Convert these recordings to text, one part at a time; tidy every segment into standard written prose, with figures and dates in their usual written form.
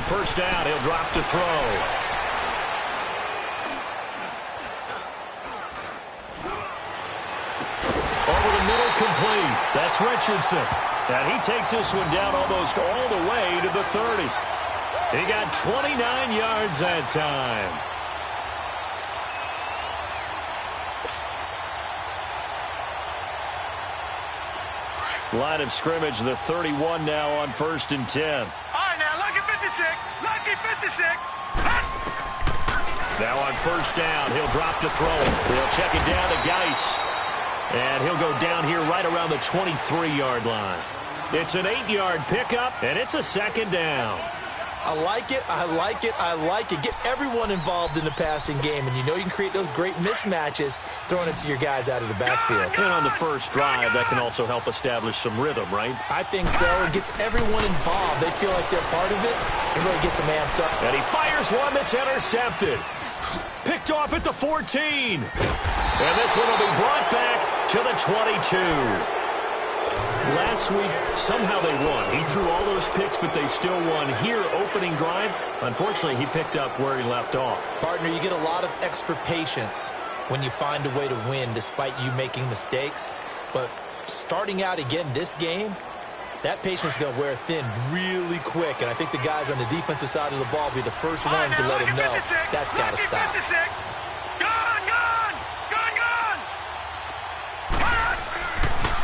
first down. He'll drop to throw. Over the middle, complete. That's Richardson. And he takes this one down almost all the way to the 30. He got 29 yards that time. Line of scrimmage, the 31 now on 1st and 10. All right, now, lucky 56. Lucky 56. Now on 1st down, he'll drop to throw. They'll check it down to Geis. And he'll go down here right around the 23-yard line. It's an 8-yard pickup, and it's a 2nd down. I like it, I like it, I like it. Get everyone involved in the passing game, and you know you can create those great mismatches throwing it to your guys out of the backfield. And on the first drive, that can also help establish some rhythm, right? I think so. It gets everyone involved. They feel like they're part of it. It really gets them amped up. And he fires one that's intercepted. Picked off at the 14. And this one will be brought back to the 22. Last week, somehow they won. He threw all those picks, but they still won. Here, opening drive, unfortunately, he picked up where he left off. Partner, you get a lot of extra patience when you find a way to win despite you making mistakes. But starting out again this game, that patience is going to wear thin really quick. And I think the guys on the defensive side of the ball will be the first ones to let him know that's got to stop.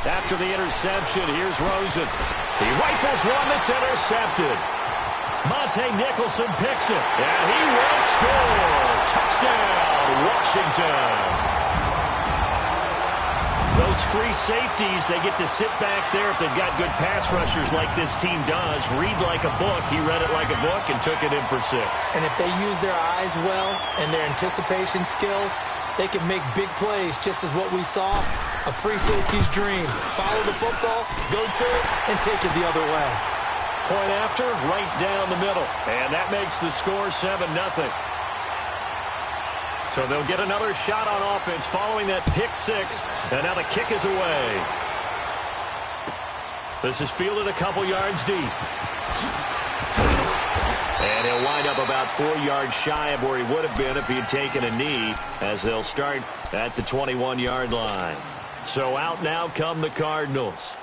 After the interception, here's Rosen. He rifles one that's intercepted. Monte Nicholson picks it, and he will score. Touchdown, Washington. Those free safeties, they get to sit back there if they've got good pass rushers like this team does. Read like a book. He read it like a book and took it in for 6. And if they use their eyes well and their anticipation skills, they can make big plays, just as what we saw, a free safety's dream. Follow the football, go to it, and take it the other way. Point after, right down the middle. And that makes the score 7-0. So they'll get another shot on offense following that pick 6. And now the kick is away. This is fielded a couple yards deep. And he'll wind up about 4 yards shy of where he would have been if he had taken a knee, as they'll start at the 21-yard line. So out now come the Cardinals.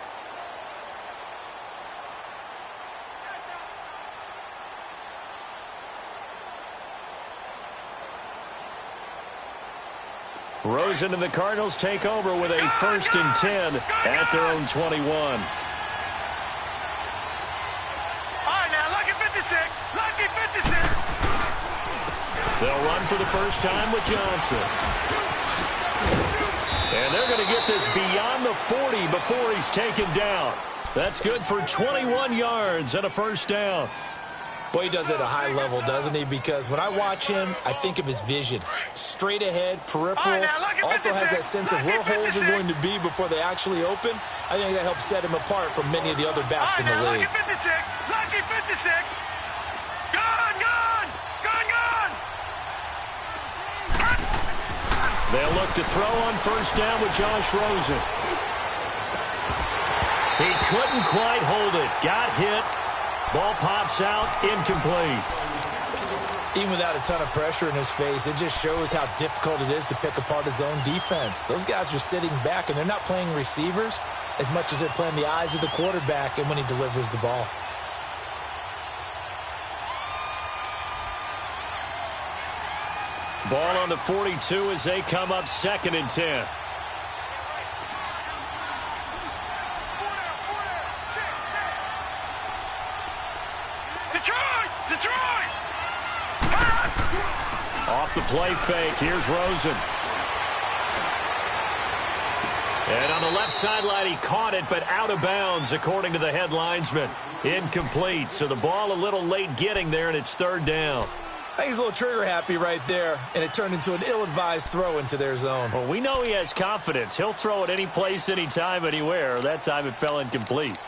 Rosen and the Cardinals take over with a 1st and 10 at their own 21. All right, now, lucky 56. Lucky 56. They'll run for the first time with Johnson. And they're going to get this beyond the 40 before he's taken down. That's good for 21 yards and a 1st down. Boy, he does it at a high level, doesn't he? Because when I watch him, I think of his vision. Straight ahead, peripheral, also has that sense of where holes are going to be before they actually open. I think that helps set him apart from many of the other backs in the league. Lucky 56. Lucky 56. Gone, gone. Gone, gone. They'll look to throw on 1st down with Josh Rosen. He couldn't quite hold it. Got hit. Ball pops out, incomplete. Even without a ton of pressure in his face, it just shows how difficult it is to pick apart his own defense. Those guys are sitting back, and they're not playing receivers as much as they're playing the eyes of the quarterback and when he delivers the ball. Ball on the 42 as they come up 2nd and 10. Detroit! Off the play fake, here's Rosen. And on the left sideline, he caught it, but out of bounds, according to the head linesman. Incomplete, so the ball a little late getting there, and it's 3rd down. I think he's a little trigger happy right there, and it turned into an ill-advised throw into their zone. Well, we know he has confidence. He'll throw it any place, anytime, anywhere. That time it fell incomplete.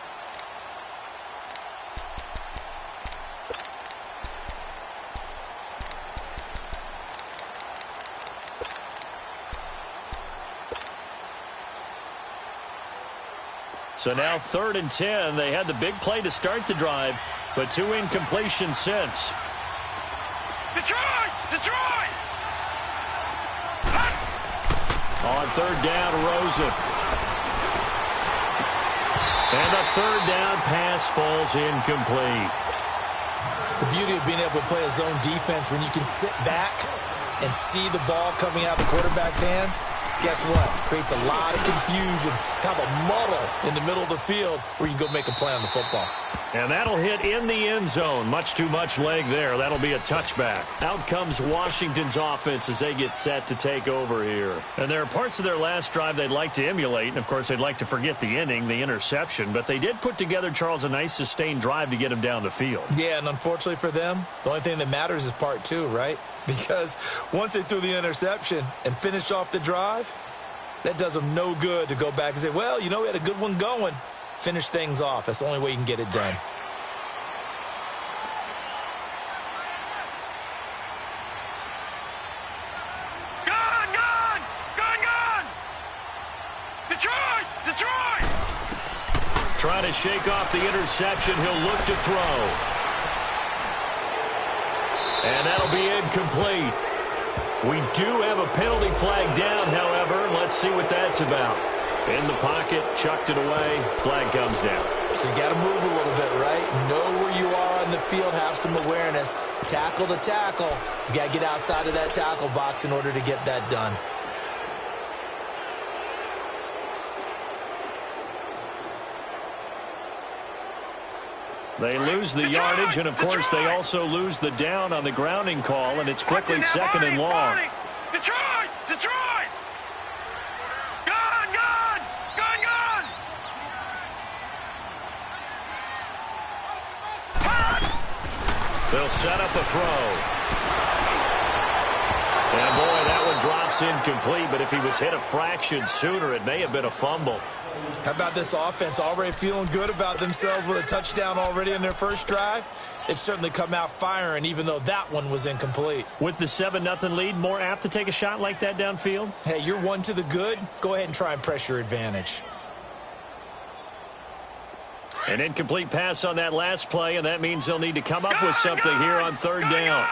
So now 3rd and 10. They had the big play to start the drive. but 2 incompletions since. Detroit! Detroit! On 3rd down, Rosen. And the 3rd down pass falls incomplete. The beauty of being able to play a zone defense when you can sit back and see the ball coming out of the quarterback's hands, guess what? Creates a lot of confusion, kind of a muddle in the middle of the field where you can go make a play on the football. And that'll hit in the end zone. Much too much leg there. That'll be a touchback. Out comes Washington's offense as they get set to take over here. And there are parts of their last drive they'd like to emulate. And, of course, they'd like to forget the inning, the interception. But they did put together, Charles, a nice sustained drive to get them down the field. Yeah, and unfortunately for them, the only thing that matters is part 2, right? Because once they threw the interception and finished off the drive, that does them no good to go back and say, well, you know, we had a good one going. Finish things off. That's the only way you can get it done. Gone! Gone! Gone! Gone! Detroit! Detroit! Trying to shake off the interception. He'll look to throw. And that'll be incomplete. We do have a penalty flag down, however. Let's see what that's about. In the pocket, chucked it away, flag comes down. So you got to move a little bit, right? Know where you are on the field, have some awareness. Tackle to tackle. You got to get outside of that tackle box in order to get that done. They lose the yardage, and, of course, they also lose the down on the grounding call, and it's quickly 2nd and long. Detroit! Detroit! Gone! Gone! Gone! Gone! They'll set up a throw. And, boy, that one drops incomplete, but if he was hit a fraction sooner, it may have been a fumble. How about this offense already feeling good about themselves with a touchdown already in their first drive? It's certainly come out firing, even though that one was incomplete. With the 7-0 lead, more apt to take a shot like that downfield? Hey, you're one to the good. Go ahead and try and press your advantage. An incomplete pass on that last play, and that means they'll need to come up with something here on 3rd down.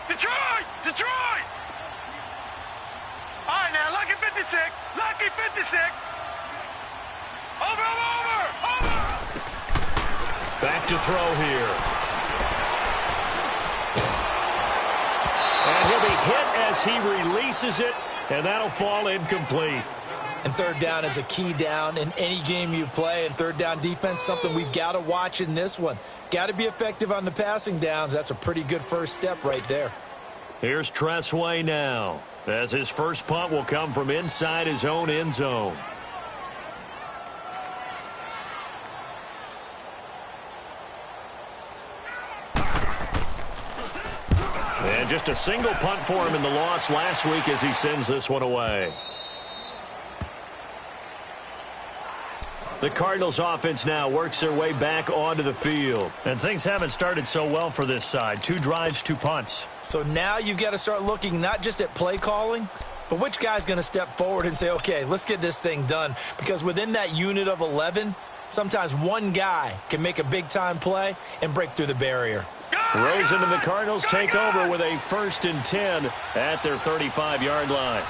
Detroit! Detroit! All right, now, lucky 56. Lucky 56. Over, over, over, over. Back to throw here. And he'll be hit as he releases it, and that'll fall incomplete. And 3rd down is a key down in any game you play. And 3rd down defense, something we've got to watch in this one. Got to be effective on the passing downs. That's a pretty good first step right there. Here's Tressway now, as his first punt will come from inside his own end zone. And just a single punt for him in the loss last week as he sends this one away. The Cardinals offense now works their way back onto the field. And things haven't started so well for this side. 2 drives, 2 punts. So now you've got to start looking not just at play calling, but which guy's going to step forward and say, okay, let's get this thing done. Because within that unit of 11, sometimes one guy can make a big-time play and break through the barrier. Rosen and the Cardinals take over with a 1st and 10 at their 35-yard line.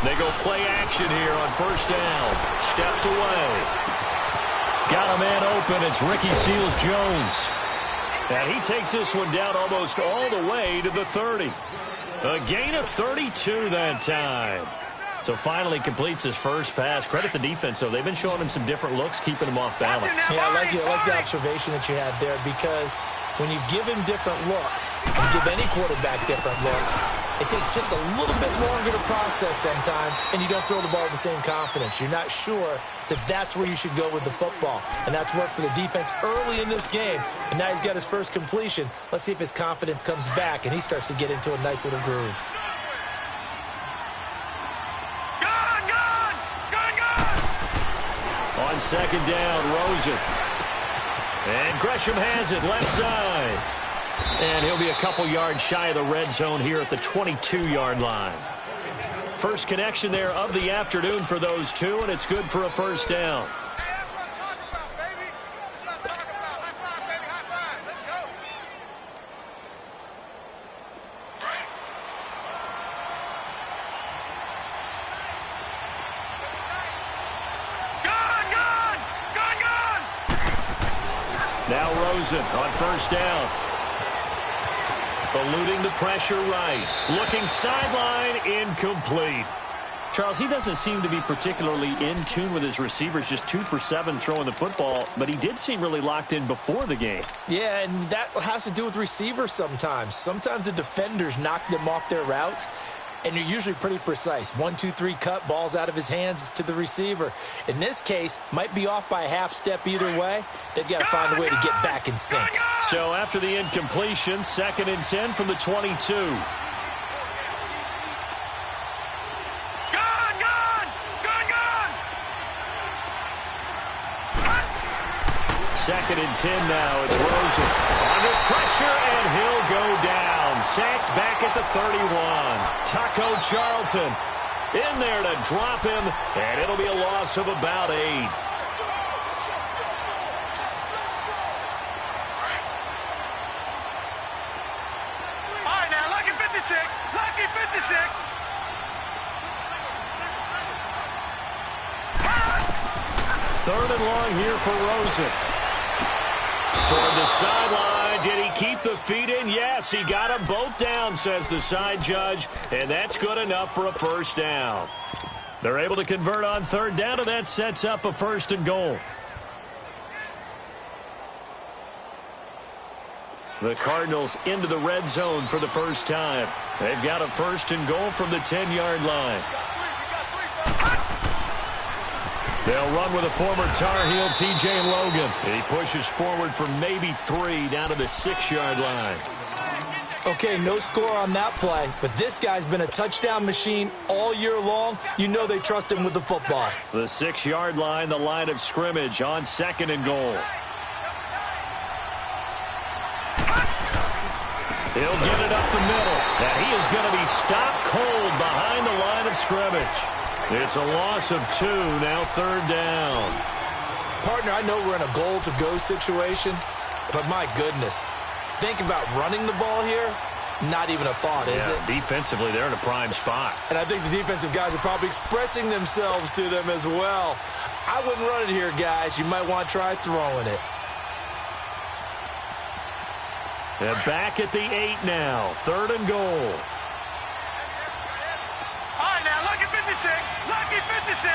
They go play action here on 1st down. Steps away. Got a man open. It's Ricky Seals-Jones. And he takes this one down almost all the way to the 30. A gain of 32 that time. So finally completes his first pass. Credit the defense, though. They've been showing him some different looks, keeping him off balance. Yeah, I like the observation that you had there, because when you give him different looks, and give any quarterback different looks, it takes just a little bit longer to process sometimes, and you don't throw the ball with the same confidence. You're not sure that that's where you should go with the football, and that's worked for the defense early in this game, and now he's got his first completion. Let's see if his confidence comes back, and he starts to get into a nice little groove. On 2nd down, Rosen. And Gresham has it left side. And he'll be a couple yards shy of the red zone here at the 22-yard line. First connection there of the afternoon for those two, and it's good for a 1st down. Now Rosen on first down. Eluding the pressure right. Looking sideline, incomplete. Charles, he doesn't seem to be particularly in tune with his receivers, just 2 for 7 throwing the football, but he did seem really locked in before the game. Yeah, and that has to do with receivers sometimes. Sometimes the defenders knock them off their routes, and you're usually pretty precise. 1, 2, 3 cut, balls out of his hands to the receiver. In this case, might be off by a half step either way. They've got to find a way to get back in sync. So after the incompletion, 2nd and 10 from the 22. Second and 10 now. It's Rosen. Under pressure, and he'll go down. Sacked back at the 31. Taco Charlton in there to drop him, and it'll be a loss of about 8. All right, now, lucky 56. Lucky 56. Third and long here for Rosen. Toward the sideline. Did he keep the feet in? Yes, he got them both down, says the side judge, and that's good enough for a first down. They're able to convert on third down, and that sets up a 1st and goal. The Cardinals into the red zone for the first time. They've got a 1st and goal from the 10-yard line. They'll run with a former Tar Heel, T.J. Logan. He pushes forward for maybe 3 down to the 6-yard line. Okay, no score on that play, but this guy's been a touchdown machine all year long. You know they trust him with the football. The 6-yard line, the line of scrimmage on 2nd and goal. He'll get it up the middle, and he is going to be stopped cold behind the line of scrimmage. It's a loss of 2, now 3rd down. Partner, I know we're in a goal-to-go situation, but my goodness, think about running the ball here. Not even a thought, is it? Defensively, they're in a prime spot. And I think the defensive guys are probably expressing themselves to them as well. I wouldn't run it here, guys. You might want to try throwing it. They're back at the 8 now, 3rd and goal. All right, now, lucky 56. Lucky 56.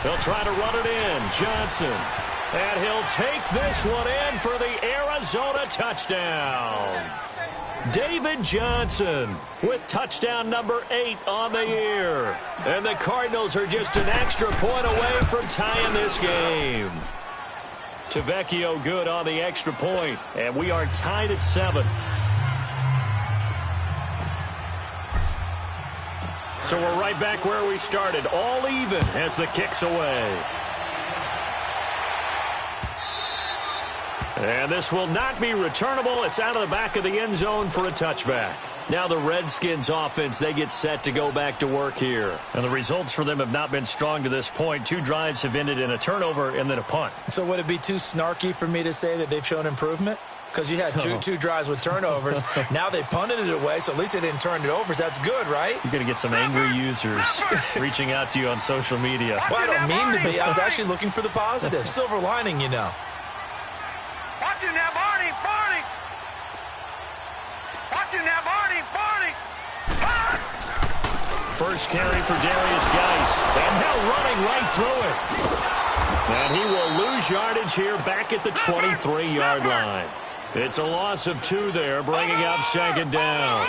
They'll try to run it in. Johnson. And he'll take this one in for the Arizona touchdown. David Johnson with touchdown number 8 on the year. And the Cardinals are just an extra point away from tying this game. Tavecchio good on the extra point, and we are tied at 7. So we're right back where we started, all even as the kick's away. And this will not be returnable. It's out of the back of the end zone for a touchback. Now the Redskins offense, they get set to go back to work here. And the results for them have not been strong to this point. 2 drives have ended in a turnover and then a punt. So would it be too snarky for me to say that they've shown improvement? Because you had two drives with turnovers. Now they punted it away, so at least they didn't turn it over. So that's good, right? You're going to get some angry users reaching out to you on social media. Well, I don't mean to be. I was actually looking for the positive. Silver lining, you know. Watch him now, Barney. Barney. Watch him now, Barney. Barney. First carry for Darius Geis. And now running right through it. And he will lose yardage here back at the 23-yard line. It's a loss of 2 there, bringing up 2nd down.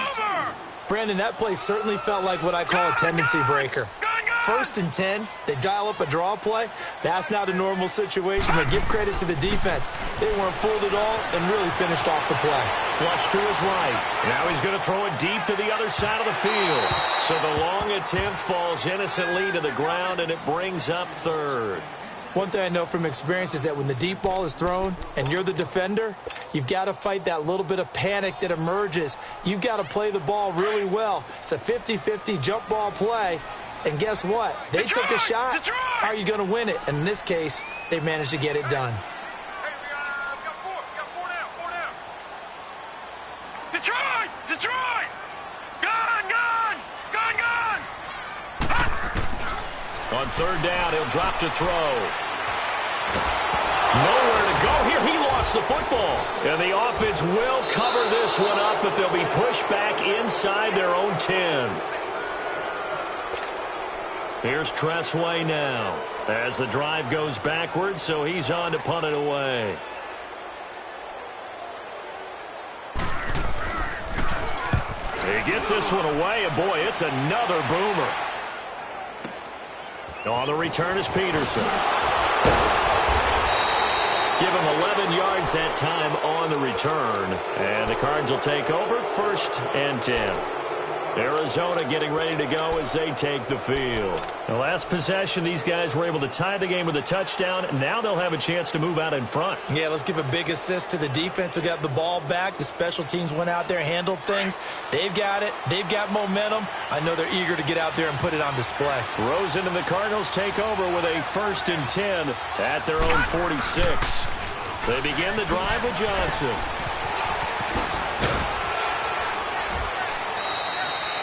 Brandon, that play certainly felt like what I call a tendency breaker. 1st and 10, they dial up a draw play. That's not a normal situation, but give credit to the defense. They weren't fooled at all and really finished off the play. Flush to his right. Now he's going to throw it deep to the other side of the field. So the long attempt falls innocently to the ground, and it brings up 3rd. One thing I know from experience is that when the deep ball is thrown and you're the defender, you've got to fight that little bit of panic that emerges. You've got to play the ball really well. It's a 50-50 jump ball play. And guess what? They took a shot. How are you going to win it? And in this case, they managed to get it done. Hey, we got 4. We got 4 down. 4 down. Detroit! Detroit! Gun! Gun! Gun! Gun! On 3rd down, he'll drop to throw. Nowhere to go here. He lost the football. And the offense will cover this one up, but they'll be pushed back inside their own 10. Here's Tressway now as the drive goes backwards, so he's on to punt it away. He gets this one away, and boy, it's another boomer. On the return is Peterson. Give him 11 yards that time on the return. And the Cards will take over 1st and 10. Arizona getting ready to go as they take the field. The last possession, these guys were able to tie the game with a touchdown. Now they'll have a chance to move out in front. Yeah, let's give a big assist to the defense who got the ball back. The special teams went out there, handled things. They've got it. They've got momentum. I know they're eager to get out there and put it on display. Rosen and the Cardinals take over with a 1st and 10 at their own 46. They begin the drive with Johnson.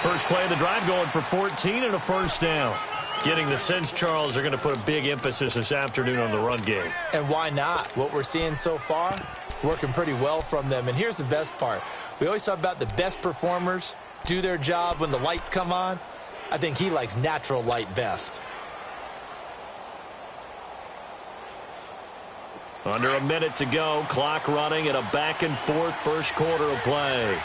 First play of the drive going for 14 and a 1st down. Getting the sense, Charles, they're going to put a big emphasis this afternoon on the run game. And why not? What we're seeing so far, it's working pretty well from them. And here's the best part. We always talk about the best performers do their job when the lights come on. I think he likes natural light best. Under a minute to go. Clock running at a back-and-forth first quarter of play.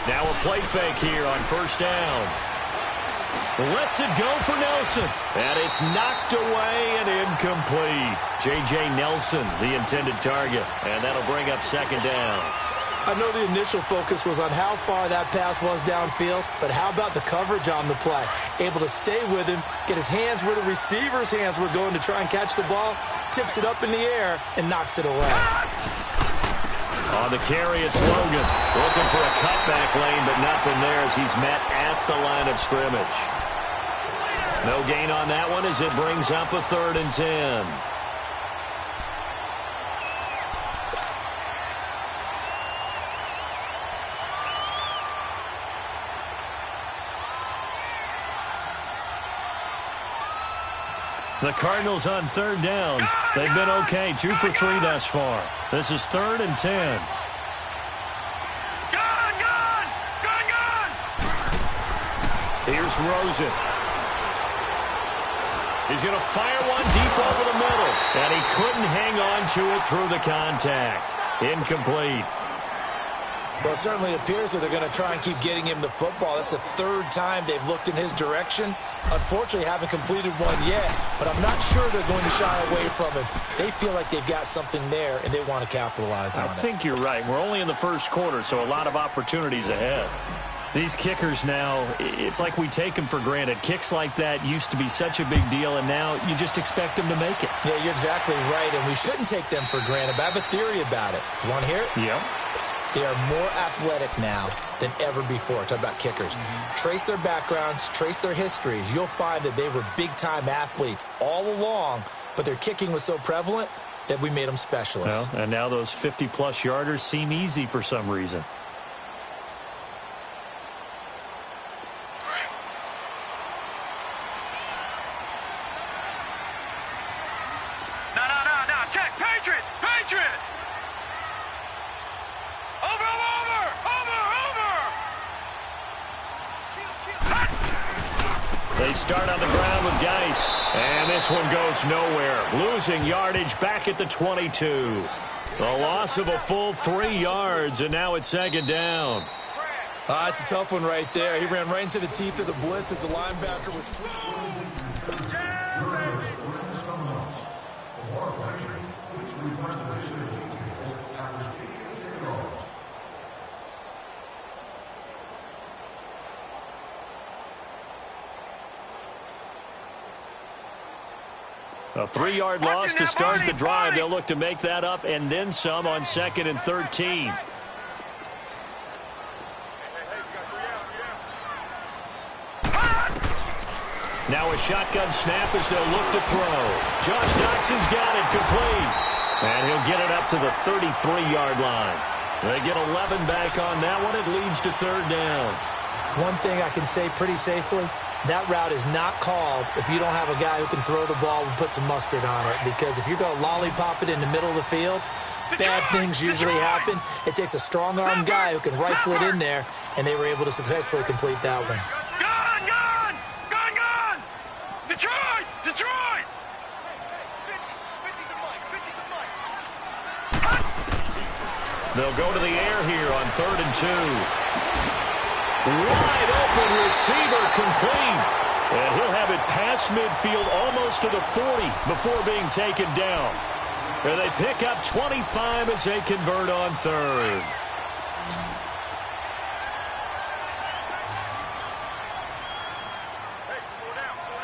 Now a play fake here on 1st down. Lets it go for Nelson. And it's knocked away and incomplete. J.J. Nelson, the intended target. And that'll bring up 2nd down. I know the initial focus was on how far that pass was downfield, but how about the coverage on the play? Able to stay with him, get his hands where the receiver's hands were going to try and catch the ball, tips it up in the air, and knocks it away. On the carry, it's Logan. Looking for a cutback lane, but nothing there as he's met at the line of scrimmage. No gain on that one as it brings up a 3rd and 10. The Cardinals on 3rd down. They've been okay, 2 for 3 thus far. This is 3rd and 10. Gun! Here's Rosen. He's going to fire one deep over the middle. And he couldn't hang on to it through the contact. Incomplete. Well, it certainly appears that they're going to try and keep getting him the football. That's the 3rd time they've looked in his direction. Unfortunately, haven't completed one yet, but I'm not sure they're going to shy away from him. They feel like they've got something there, and they want to capitalize on it. I think you're right. We're only in the first quarter, so a lot of opportunities ahead. These kickers now, it's like we take them for granted. Kicks like that used to be such a big deal, and now you just expect them to make it. Yeah, you're exactly right, and we shouldn't take them for granted, but I have a theory about it. You want to hear it? Yeah. They are more athletic now than ever before. Talk about kickers. Trace their backgrounds, trace their histories. You'll find that they were big-time athletes all along, but their kicking was so prevalent that we made them specialists. Well, and now those 50-plus yarders seem easy for some reason. No. Check. Patriot! Over! They start on the ground with Geis. And this one goes nowhere. Losing yardage back at the 22. The loss of a full 3 yards, and now it's 2nd down. It's a tough one right there. He ran right into the teeth of the blitz as the linebacker was... A 3-yard loss to start the drive. They'll look to make that up and then some on 2nd and 13. Now a shotgun snap as they'll look to throw. Josh Doxson's got it complete. And he'll get it up to the 33-yard line. They get 11 back on that one. It leads to 3rd down. One thing I can say pretty safely, that route is not called if you don't have a guy who can throw the ball and put some mustard on it. Because if you're going to lollipop it in the middle of the field, bad things usually happen. It takes a strong-armed guy who can rifle it in there, and they were able to successfully complete that one. Gone! Gone! Gone! Gone! Detroit! Detroit! They'll go to the air here on 3rd and 2. Wide open receiver complete. And he'll have it past midfield almost to the 40 before being taken down. And they pick up 25 as they convert on 3rd.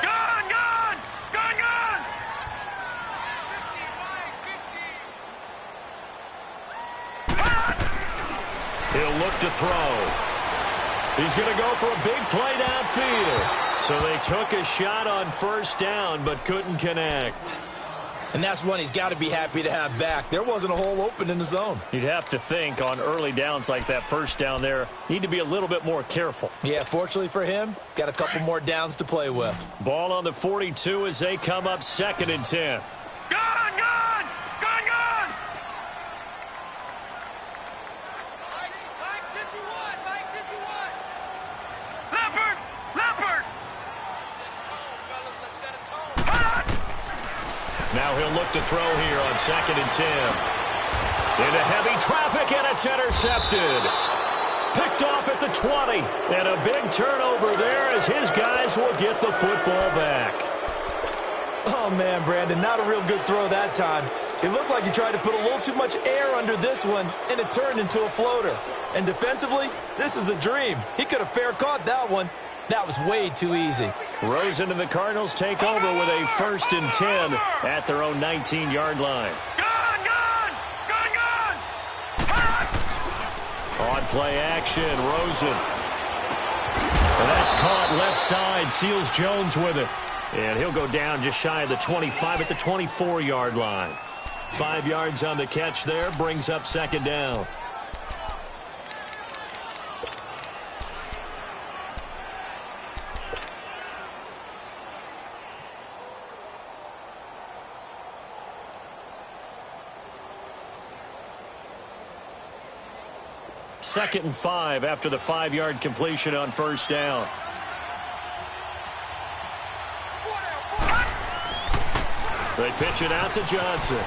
Gone! Gone! Gone! Gone! He'll look to throw. He's going to go for a big play downfield. So they took a shot on 1st down but couldn't connect. And that's one he's got to be happy to have back. There wasn't a hole open in the zone. You'd have to think on early downs like that 1st down there, need to be a little bit more careful. Yeah, fortunately for him, got a couple more downs to play with. Ball on the 42 as they come up 2nd and 10. Gone! Gone! Gone! Gone! Mike 51! Mike 51! Leopard! Leopard! Now he'll look to throw here on 2nd and 10. Into heavy traffic, and it's intercepted. Picked off at the 20. And a big turnover there as his guys will get the football back. Oh, man, Brandon, not a real good throw that time. It looked like he tried to put a little too much air under this one, and it turned into a floater. And defensively, this is a dream. He could have fair caught that one. That was way too easy. Rosen and the Cardinals take over with a 1st and 10 at their own 19-yard line. Gone! Gone! Gone! Gone! On play action, Rosen. And that's caught left side, Seals Jones with it. And he'll go down just shy of the 25 at the 24-yard line. 5 yards on the catch there, brings up 2nd down. Second and 5 after the 5-yard completion on 1st down. They pitch it out to Johnson.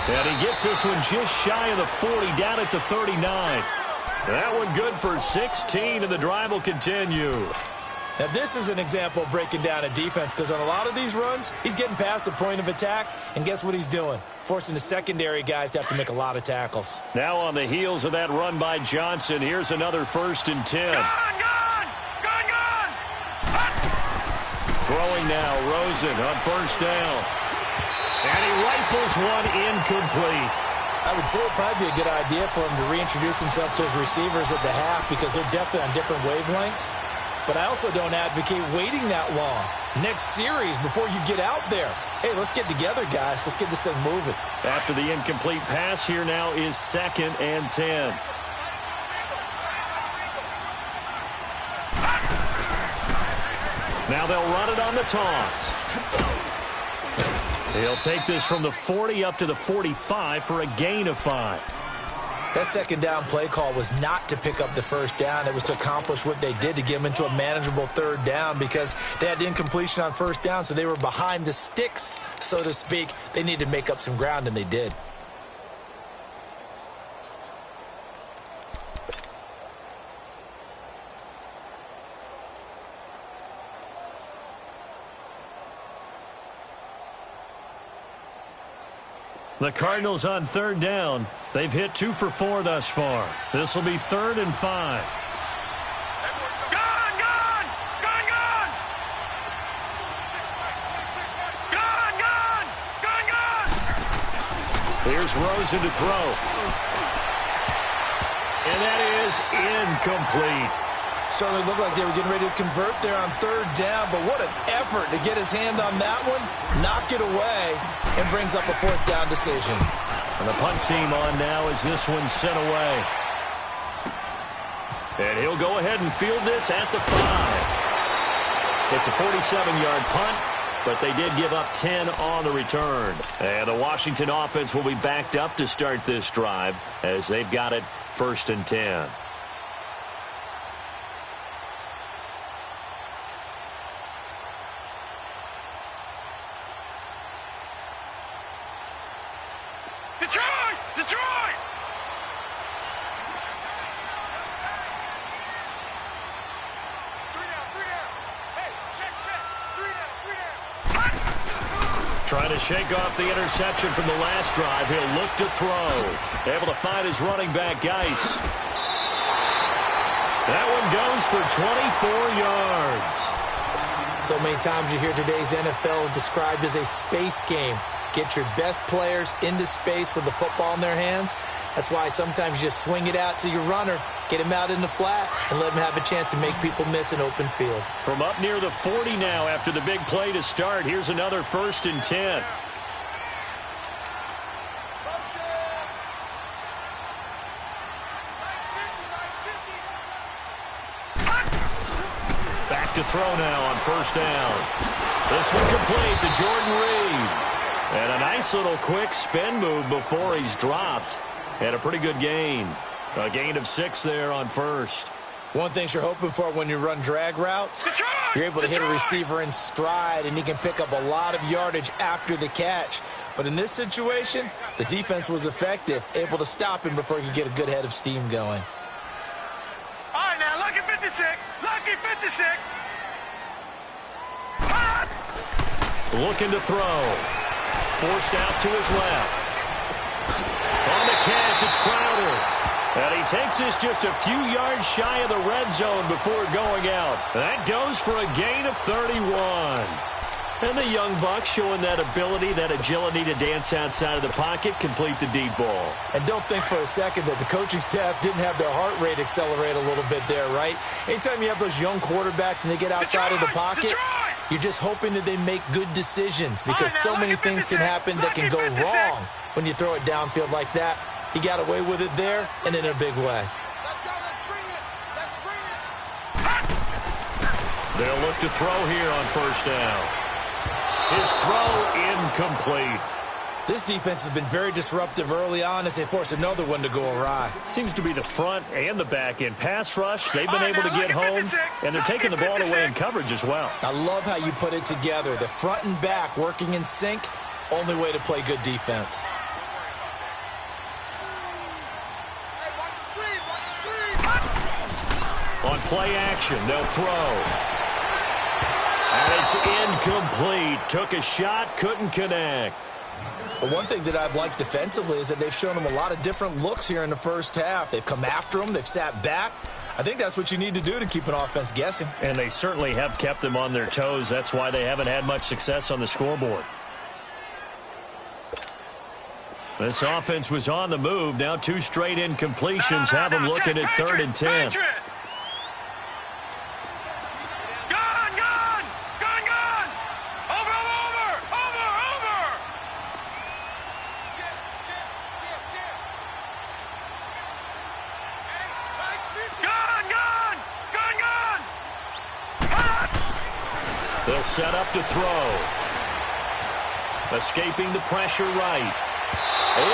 And he gets this one just shy of the 40, down at the 39. That one good for 16, and the drive will continue. Now, this is an example of breaking down a defense, because on a lot of these runs, he's getting past the point of attack, and guess what he's doing? Forcing the secondary guys to have to make a lot of tackles. Now on the heels of that run by Johnson, here's another 1st and 10. Gone! Gone! Gone! Gone! Throwing now, Rosen on 1st down. And he rifles one incomplete. I would say it'd probably be a good idea for him to reintroduce himself to his receivers at the half, because they're definitely on different wavelengths. But I also don't advocate waiting that long. Next series, before you get out there, hey, let's get together, guys. Let's get this thing moving. After the incomplete pass, here now is 2nd and 10. Now they'll run it on the toss. He'll take this from the 40 up to the 45 for a gain of 5. That 2nd down play call was not to pick up the 1st down. It was to accomplish what they did, to get them into a manageable 3rd down, because they had incompletion on 1st down, so they were behind the sticks, so to speak. They needed to make up some ground, and they did. The Cardinals on 3rd down. They've hit 2 for 4 thus far. This will be 3rd and 5. Gone! Gone! Gone! Gone! Gone! Gone! Gone! Gone! Here's Rosen to throw. And that is incomplete. Certainly looked like they were getting ready to convert there on 3rd down, but what an effort to get his hand on that one, knock it away, and brings up a 4th down decision. And the punt team on now as this one's sent away. And he'll go ahead and field this at the 5. It's a 47-yard punt, but they did give up 10 on the return. And the Washington offense will be backed up to start this drive as they've got it 1st and 10. Trying to shake off the interception from the last drive. He'll look to throw. Able to find his running back, Geis. That one goes for 24 yards. So many times you hear today's NFL described as a space game. Get your best players into space with the football in their hands. That's why sometimes you just swing it out to your runner, get him out in the flat, and let him have a chance to make people miss an open field. From up near the 40 now after the big play to start, here's another 1st and 10. Back to throw now on 1st down. This one complete to Jordan Reed. And a nice little quick spin move before he's dropped. Had a pretty good gain. A gain of 6 there on 1st. One thing you're hoping for when you run drag routes, you're able to hit a receiver in stride, and he can pick up a lot of yardage after the catch. But in this situation, the defense was effective, able to stop him before he could get a good head of steam going. All right, now, lucky 56. Lucky 56. Looking to throw. Forced out to his left. On the catch, it's Crowder. And he takes this just a few yards shy of the red zone before going out. That goes for a gain of 31. And the young buck showing that ability, that agility to dance outside of the pocket, complete the deep ball. And don't think for a second that the coaching staff didn't have their heart rate accelerate a little bit there, right? Anytime you have those young quarterbacks and they get outside of the pocket, you're just hoping that they make good decisions because so many things can happen that can go wrong when you throw it downfield like that. He got away with it there and in a big way. Let's go. Let's bring it. Let's bring it. They'll look to throw here on 1st down. His throw incomplete. This defense has been very disruptive early on as they force another one to go awry. Seems to be the front and the back end. Pass rush, they've been able to get home, and they're taking the ball away in coverage as well. I love how you put it together. The front and back working in sync, only way to play good defense. On play action, they'll throw. And it's incomplete. Took a shot, couldn't connect. But one thing that I've liked defensively is that they've shown them a lot of different looks here in the first half. They've come after them. They've sat back. I think that's what you need to do to keep an offense guessing. And they certainly have kept them on their toes. That's why they haven't had much success on the scoreboard. This offense was on the move. Now 2 straight incompletions have them looking at 3rd and 10. They'll set up to throw. Escaping the pressure right.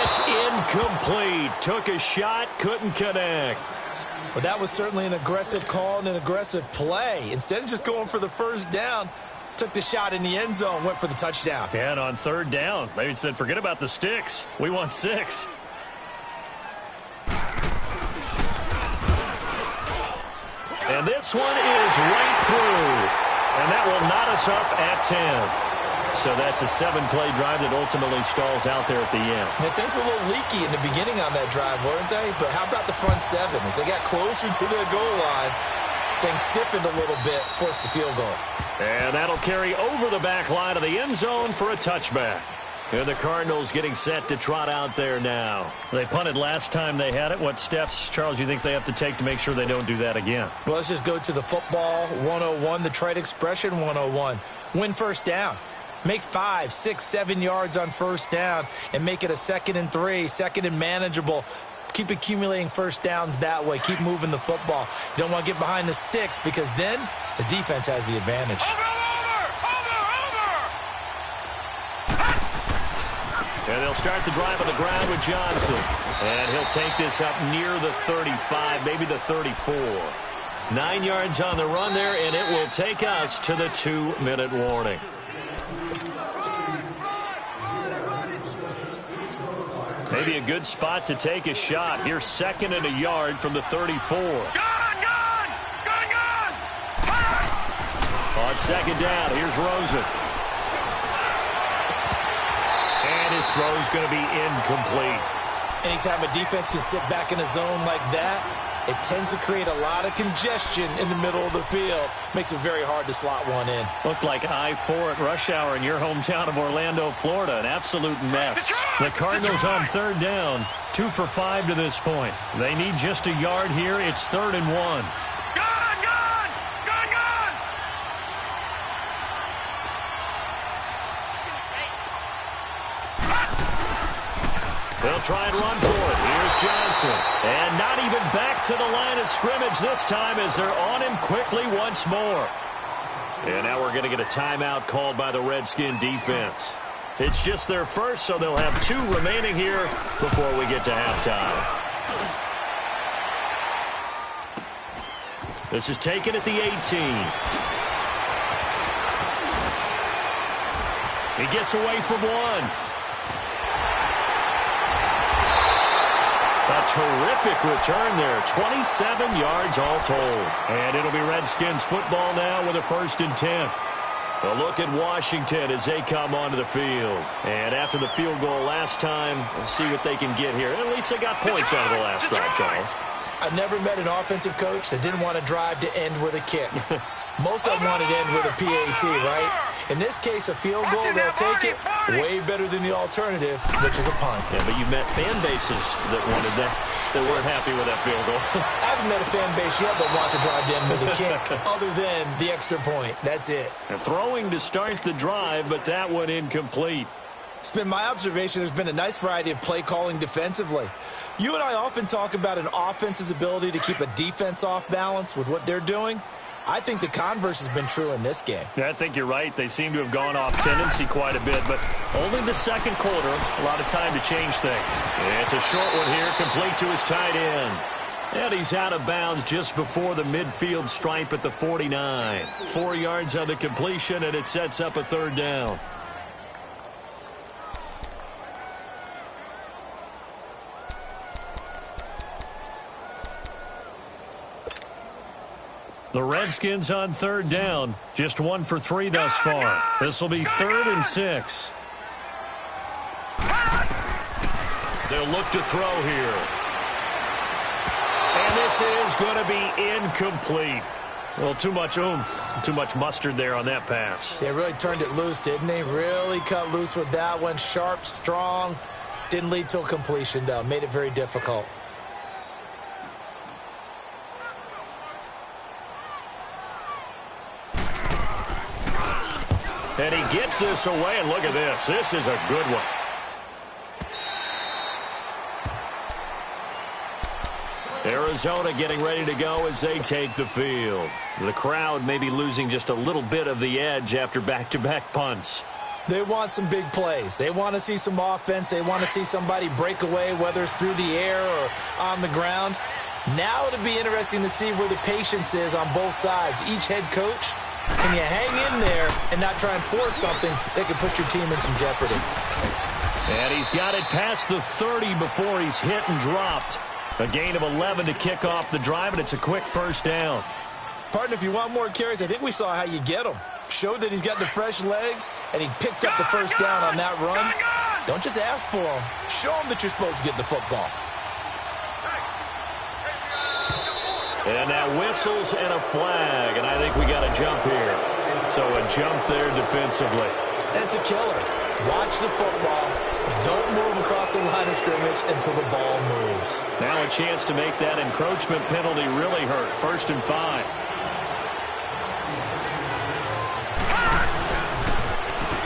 It's incomplete. Took a shot, couldn't connect. Well, that was certainly an aggressive call and an aggressive play. Instead of just going for the 1st down, took the shot in the end zone, went for the touchdown. And on 3rd down, they said, forget about the sticks. We want 6. And this one is right through. And that will knot us up at 10. So that's a 7-play drive that ultimately stalls out there at the end. Yeah, things were a little leaky in the beginning on that drive, weren't they? But how about the front 7? As they got closer to the goal line, things stiffened a little bit, forced the field goal. And that'll carry over the back line of the end zone for a touchback. And the Cardinals getting set to trot out there now. They punted last time they had it. What steps, Charles, you think they have to take to make sure they don't do that again? Well, let's just go to the football 101, the trade expression 101. Win 1st down. Make 5, 6, 7 yards on 1st down and make it a 2nd and 3, 2nd and manageable. Keep accumulating first downs that way. Keep moving the football. You don't want to get behind the sticks because then the defense has the advantage. And they'll start the drive on the ground with Johnson. And he'll take this up near the 35, maybe the 34. 9 yards on the run there, and it will take us to the 2-minute warning. Maybe a good spot to take a shot. Here's 2nd and a yard from the 34. Gone! On 2nd down, here's Rosen. And his throw's going to be incomplete. Anytime a defense can sit back in a zone like that, it tends to create a lot of congestion in the middle of the field. Makes it very hard to slot one in. Looked like I-4 at rush hour in your hometown of Orlando, Florida. An absolute mess. The Cardinals on 3rd down. 2 for 5 to this point. They need just a yard here. It's 3rd and 1. They'll try and run for it. Here's Johnson. And not even back to the line of scrimmage this time as they're on him quickly once more. And now we're going to get a timeout called by the Redskin defense. It's just their first, so they'll have 2 remaining here before we get to halftime. This is taken at the 18. He gets away from one. A terrific return there. 27 yards all told. And it'll be Redskins football now with a 1st and 10. A look at Washington as they come onto the field. And after the field goal last time, we'll see what they can get here. At least they got points out of the last drive, Charles. I've never met an offensive coach that didn't want to drive to end with a kick. Most of them wanted to end with a PAT, right? In this case, a field goal, they'll take it. Way better than the alternative, which is a punt. Yeah, but you met fan bases that wanted that, that weren't happy with that field goal. I haven't met a fan base yet that wants to drive to end with a kick, other than the extra point. That's it. And throwing to start the drive, but that one incomplete. It's been my observation there's been a nice variety of play calling defensively. You and I often talk about an offense's ability to keep a defense off balance with what they're doing. I think the converse has been true in this game. Yeah, I think you're right. They seem to have gone off tendency quite a bit, but only the 2nd quarter. A lot of time to change things. It's a short one here, complete to his tight end. And he's out of bounds just before the midfield stripe at the 49. 4 yards on the completion, and it sets up a 3rd down. The Redskins on 3rd down. Just 1 for 3 thus far. This will be 3rd and 6. They'll look to throw here. And this is going to be incomplete. Well, too much oomph, too much mustard there on that pass. They really turned it loose, didn't they? Really cut loose with that one. Sharp, strong. Didn't lead to a completion, though. Made it very difficult. And he gets this away, and look at this. This is a good one. Arizona getting ready to go as they take the field. The crowd may be losing just a little bit of the edge after back-to-back punts. They want some big plays. They want to see some offense. They want to see somebody break away, whether it's through the air or on the ground. Now it'll be interesting to see where the patience is on both sides. Each head coach, can you hang in there and not try and force something that could put your team in some jeopardy? And he's got it past the 30 before he's hit and dropped. A gain of 11 to kick off the drive, and it's a quick 1st down. Partner, if you want more carries, I think we saw how you get them. Showed that he's got the fresh legs, and he picked up the 1st down on that run. Don't just ask for them. Show them that you're supposed to get the football. And now whistles and a flag, and I think we got a jump here. So a jump there defensively. And it's a killer. Watch the football. Don't move across the line of scrimmage until the ball moves. Now a chance to make that encroachment penalty really hurt. 1st and 5.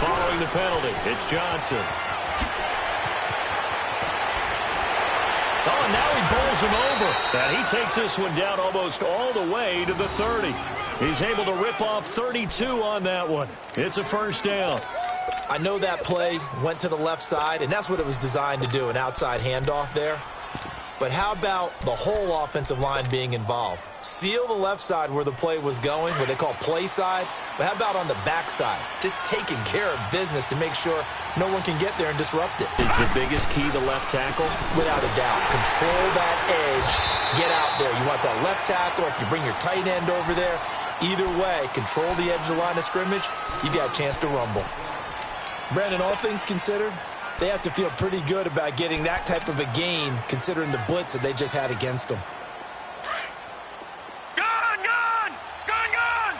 Following the penalty, it's Johnson. Oh, and now he throws him over. And he takes this one down almost all the way to the 30. He's able to rip off 32 on that one. It's a first down. I know that play went to the left side, and that's what it was designed to do, an outside handoff there. But how about the whole offensive line being involved? Seal the left side where the play was going, what they call play side. But how about on the back side? Just taking care of business to make sure no one can get there and disrupt it. Is the biggest key the left tackle? Without a doubt. Control that edge. Get out there. You want that left tackle. If you bring your tight end over there, either way, control the edge of the line of scrimmage, you got a chance to rumble. Brandon, all things considered, they have to feel pretty good about getting that type of a gain, considering the blitz that they just had against them. Gone, gone! Gone, gone!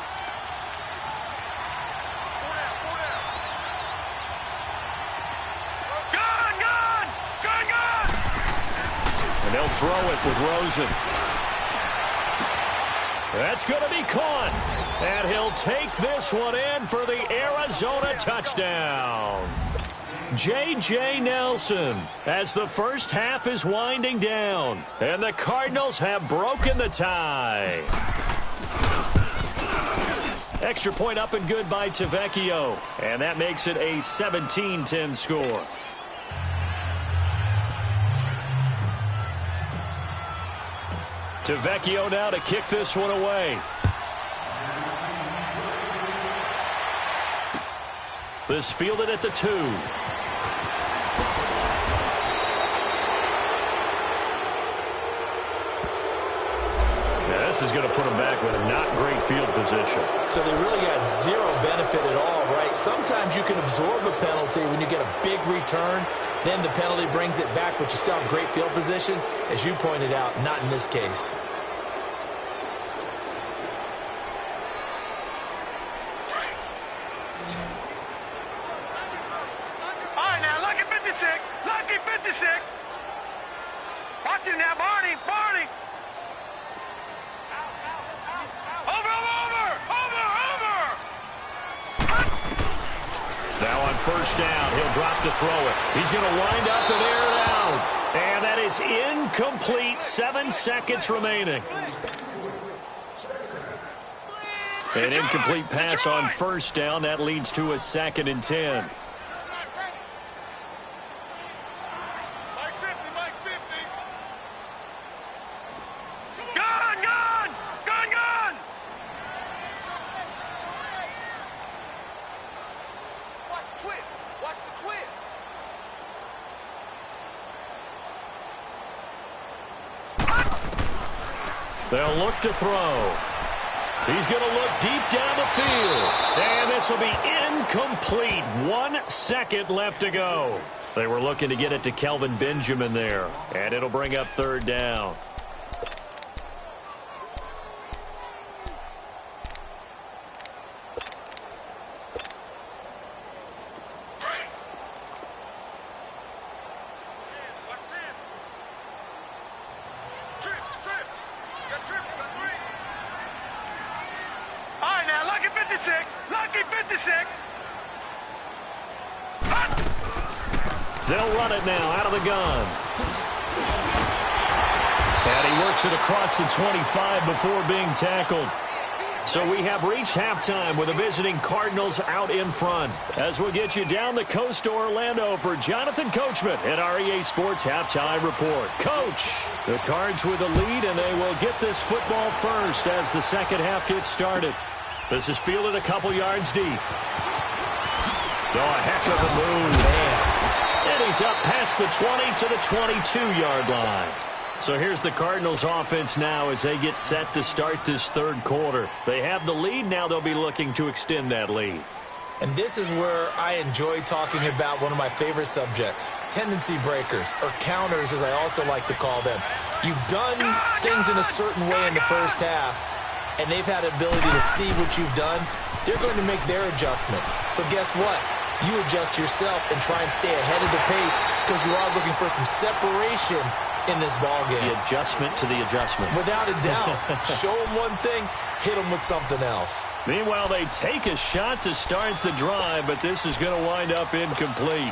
Gone, gone! Gone, gone! And they'll throw it with Rosen. That's going to be caught. And he'll take this one in for the Arizona touchdown. J.J. Nelson as the first half is winding down. And the Cardinals have broken the tie. Extra point up and good by Tavecchio. And that makes it a 17-10 score. Tavecchio now to kick this one away. This fielded at the 2. This is going to put them back with a not great field position. So they really got zero benefit at all, right? Sometimes you can absorb a penalty when you get a big return. Then the penalty brings it back, but you still have great field position. As you pointed out, not in this case. All right, now, lucky 56. Lucky 56. Watch him now, Barney. Barney. Now on first down, he'll drop to throw it. He's going to wind up and air it out. And that is incomplete. 7 seconds remaining. An incomplete pass on first down. That leads to a 2nd and 10. They'll look to throw. He's going to look deep down the field. And this will be incomplete. 1 second left to go. They were looking to get it to Kelvin Benjamin there. And it'll bring up 3rd down. They'll run it now out of the gun. And he works it across the 25 before being tackled. So we have reached halftime with the visiting Cardinals out in front. As we'll get you down the coast to Orlando for Jonathan Coachman at our EA Sports Halftime Report. Coach, the Cards with the lead, and they will get this football first as the second half gets started. This is fielded a couple yards deep. Oh, a heck of a move, man. And he's up past the 20 to the 22-yard line. So here's the Cardinals offense now as they get set to start this 3rd quarter. They have the lead. Now they'll be looking to extend that lead. And this is where I enjoy talking about one of my favorite subjects, tendency breakers, or counters as I also like to call them. You've done things in a certain way in the first half, and they've had the ability to see what you've done. They're going to make their adjustments. So guess what? You adjust yourself and try and stay ahead of the pace because you are looking for some separation in this ballgame. The adjustment to the adjustment. Without a doubt. Show them one thing, hit them with something else. Meanwhile, they take a shot to start the drive, but this is going to wind up incomplete.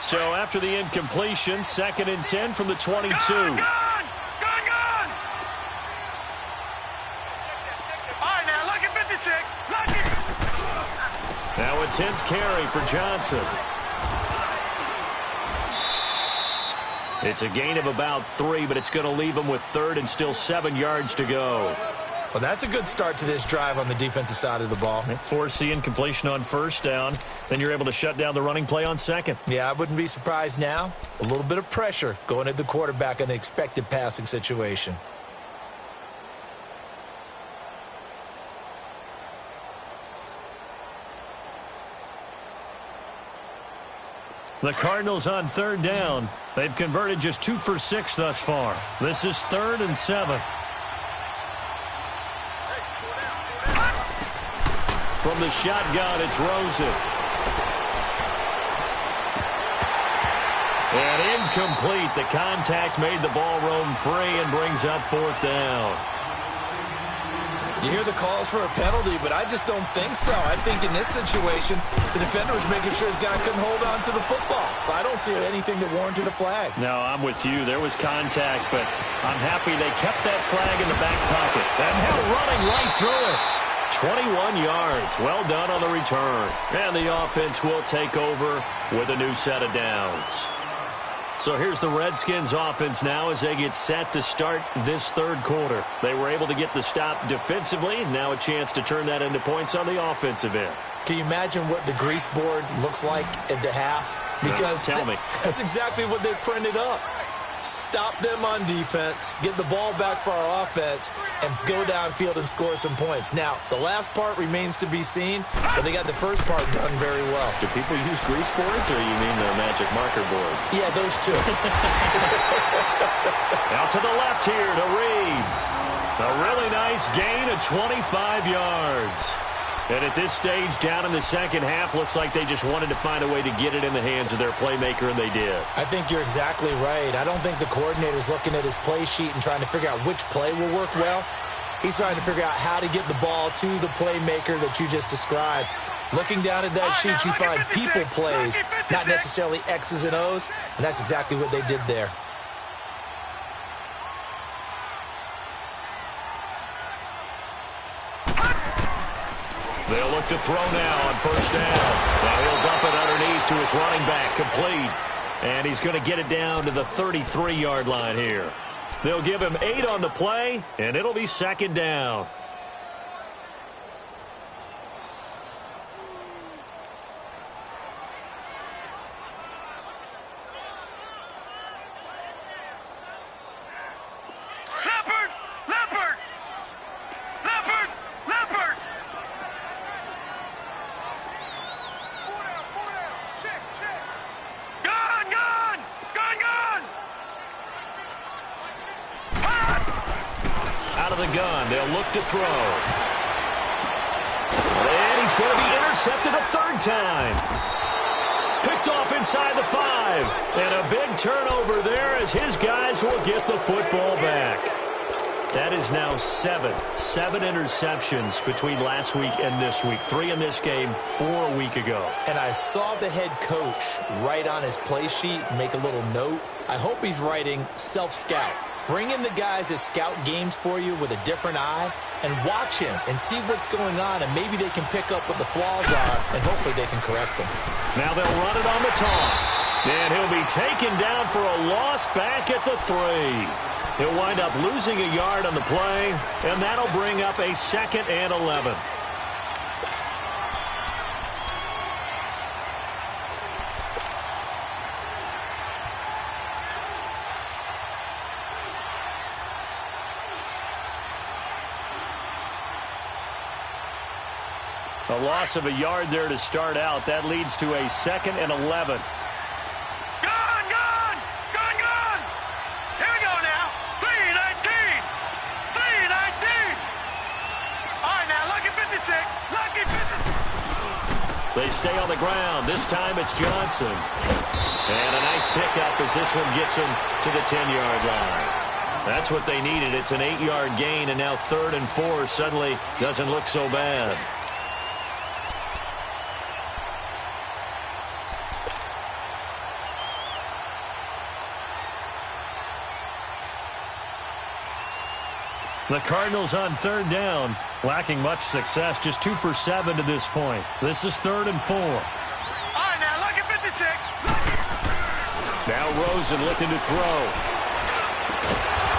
So after the incompletion, 2nd and 10 from the 22. Gone! All right, now, lucky 56. Lucky. Now a 10th carry for Johnson. It's a gain of about 3, but it's going to leave him with 3rd and still 7 yards to go. Well, that's a good start to this drive on the defensive side of the ball. Force the incompletion on 1st down. Then you're able to shut down the running play on 2nd. Yeah, I wouldn't be surprised now. A little bit of pressure going at the quarterback in an expected passing situation. The Cardinals on 3rd down. They've converted just 2 for 6 thus far. This is 3rd and 7. From the shotgun, it's Rosen. And incomplete. The contact made the ball roam free and brings up 4th down. You hear the calls for a penalty, but I just don't think so. I think in this situation, the defender was making sure his guy couldn't hold on to the football. So I don't see anything that warranted a flag. No, I'm with you. There was contact, but I'm happy they kept that flag in the back pocket. And now running right through it. 21 yards. Well done on the return. And the offense will take over with a new set of downs. So here's the Redskins offense now as they get set to start this 3rd quarter. They were able to get the stop defensively. Now a chance to turn that into points on the offensive end. Can you imagine what the grease board looks like at the half? Because tell me. That's exactly what they printed up. Stop them on defense, get the ball back for our offense, and go downfield and score some points. Now, the last part remains to be seen, but they got the first part done very well. Do people use grease boards, or you mean the magic marker boards? Yeah, those two. Out to the left here to Reed. A really nice gain of 25 yards. And at this stage, down in the 2nd half, looks like they just wanted to find a way to get it in the hands of their playmaker, and they did. I think you're exactly right. I don't think the coordinator's looking at his play sheet and trying to figure out which play will work well. He's trying to figure out how to get the ball to the playmaker that you just described. Looking down at that sheet, you find people plays, not necessarily X's and O's, and that's exactly what they did there. They'll look to throw now on 1st down. Now he'll dump it underneath to his running back, complete. And he's going to get it down to the 33-yard line here. They'll give him 8 on the play, and it'll be 2nd down. They'll look to throw. And he's going to be intercepted a 3rd time. Picked off inside the 5. And a big turnover there as his guys will get the football back. That is now 7 interceptions between last week and this week. 3 in this game, 4 a week ago. And I saw the head coach write on his play sheet, make a little note. I hope he's writing self-scout. Bring in the guys that scout games for you with a different eye and watch him and see what's going on, and maybe they can pick up what the flaws are, and hopefully they can correct them. Now they'll run it on the toss. And he'll be taken down for a loss back at the 3. He'll wind up losing a yard on the play, and that'll bring up a 2nd and 11. A loss of a yard there to start out. That leads to a 2nd and 11. Gone! Here we go now. 3-19. All right, now, lucky 56. They stay on the ground. This time it's Johnson. And a nice pickup as this one gets him to the 10-yard line. That's what they needed. It's an 8-yard gain, and now 3rd and 4 suddenly doesn't look so bad. The Cardinals on third down, lacking much success, just 2 for 7 to this point. This is 3rd and 4. All right, now, look at 56. Now Rosen looking to throw.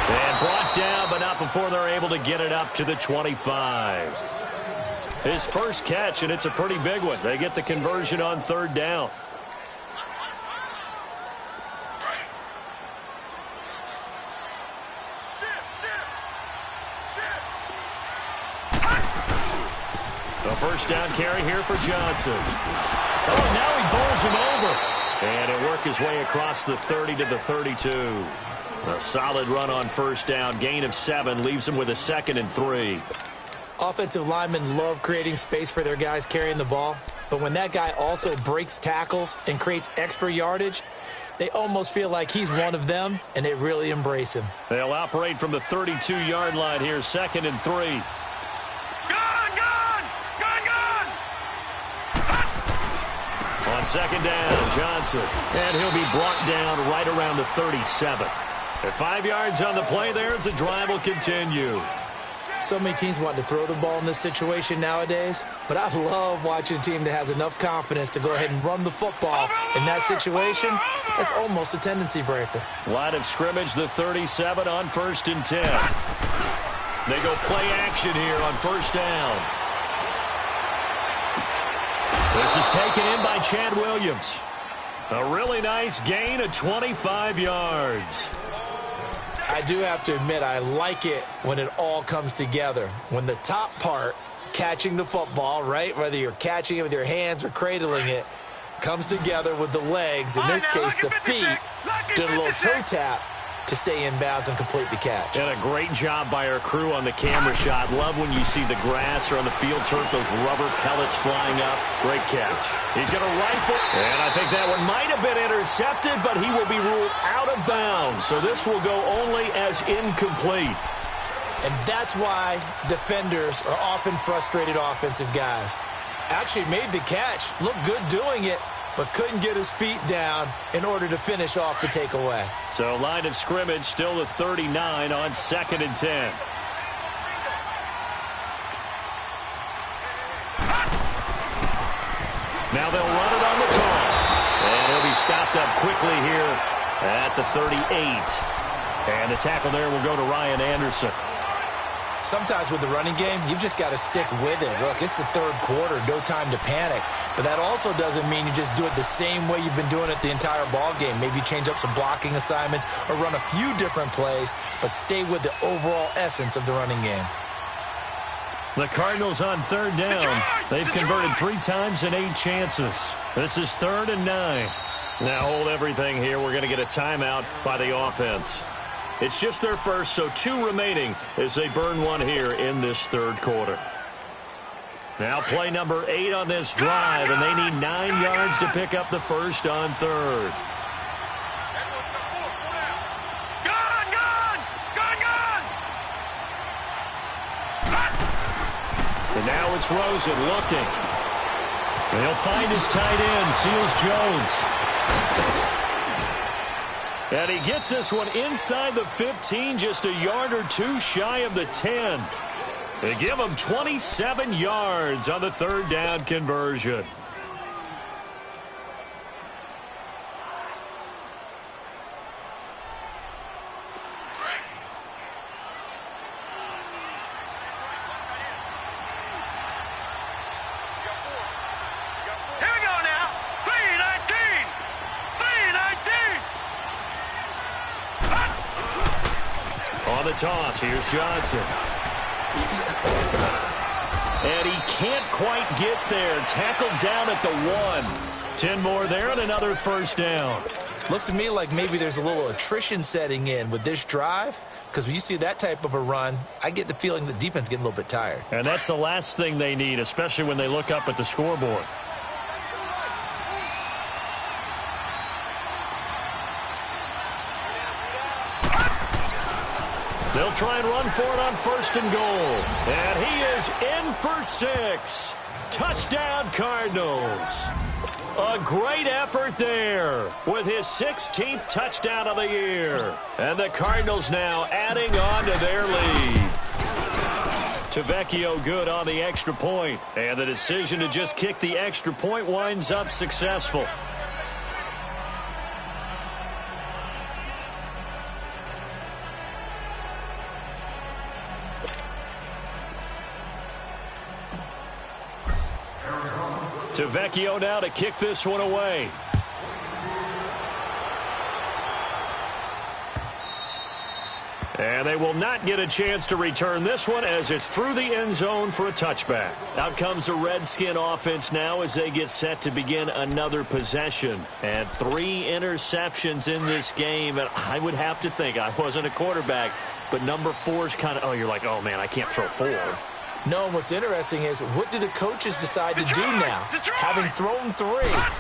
And brought down, but not before they're able to get it up to the 25. His first catch, and it's a pretty big one. They get the conversion on third down. A first down carry here for Johnson. Oh, now he bowls him over. And it worked his way across the 30 to the 32. A solid run on first down. Gain of 7 leaves him with a 2nd and 3. Offensive linemen love creating space for their guys carrying the ball. But when that guy also breaks tackles and creates extra yardage, they almost feel like he's one of them, and they really embrace him. They'll operate from the 32-yard line here, 2nd and 3. On second down, Johnson. And he'll be brought down right around the 37. At 5 yards on the play there, as the drive will continue. So many teams want to throw the ball in this situation nowadays, but I love watching a team that has enough confidence to go ahead and run the football in that situation. That's almost a tendency breaker. Line of scrimmage, the 37 on 1st and 10. They go play action here on first down. This is taken in by Chad Williams. A really nice gain of 25 yards. I do have to admit, I like it when it all comes together. When the top part, catching the football, right, whether you're catching it with your hands or cradling it, comes together with the legs, in this case the feet, doing a little toe tap to stay in bounds and complete the catch. And a great job by our crew on the camera shot. Love when you see the grass or on the field turf, those rubber pellets flying up. Great catch. He's going to rifle, and I think that one might have been intercepted, but he will be ruled out of bounds. So this will go only as incomplete. And that's why defenders are often frustrated offensive guys. Actually made the catch, looked good doing it, but couldn't get his feet down in order to finish off the takeaway. So line of scrimmage still the 39 on 2nd and 10. Now they'll run it on the toss. And he'll be stopped up quickly here at the 38. And the tackle there will go to Ryan Anderson. Sometimes with the running game, you've just got to stick with it. Look, it's the 3rd quarter, no time to panic. But that also doesn't mean you just do it the same way you've been doing it the entire ball game. Maybe change up some blocking assignments or run a few different plays, but stay with the overall essence of the running game. The Cardinals on third down. They've converted 3 times in 8 chances. This is 3rd and 9. Now hold everything here. We're going to get a timeout by the offense. It's just their first, so 2 remaining as they burn one here in this 3rd quarter. Now play number 8 on this drive, and they need 9 yards to pick up the first on 3rd. And now it's Rosen looking. And he'll find his tight end, Seals Jones. And he gets this one inside the 15, just a yard or 2 shy of the 10. They give him 27 yards on the 3rd down conversion. The toss. Here's Johnson. And he can't quite get there. Tackled down at the 1. 10 more there and another first down. Looks to me like maybe there's a little attrition setting in with this drive, because when you see that type of a run, I get the feeling the defense getting a little bit tired. And that's the last thing they need, especially when they look up at the scoreboard. They'll try and run for it on 1st and goal. And he is in for 6. Touchdown, Cardinals. A great effort there with his 16th touchdown of the year. And the Cardinals now adding on to their lead. Tavecchio good on the extra point. And the decision to just kick the extra point winds up successful. Tavecchio now to kick this one away. And they will not get a chance to return this one as it's through the end zone for a touchback. Out comes the Redskin offense now as they get set to begin another possession. And 3 interceptions in this game. And I would have to think, I wasn't a quarterback, but number 4 is kind of, oh, you're like, oh, man, I can't throw 4. No, what's interesting is what do the coaches decide to do now? Having thrown 3,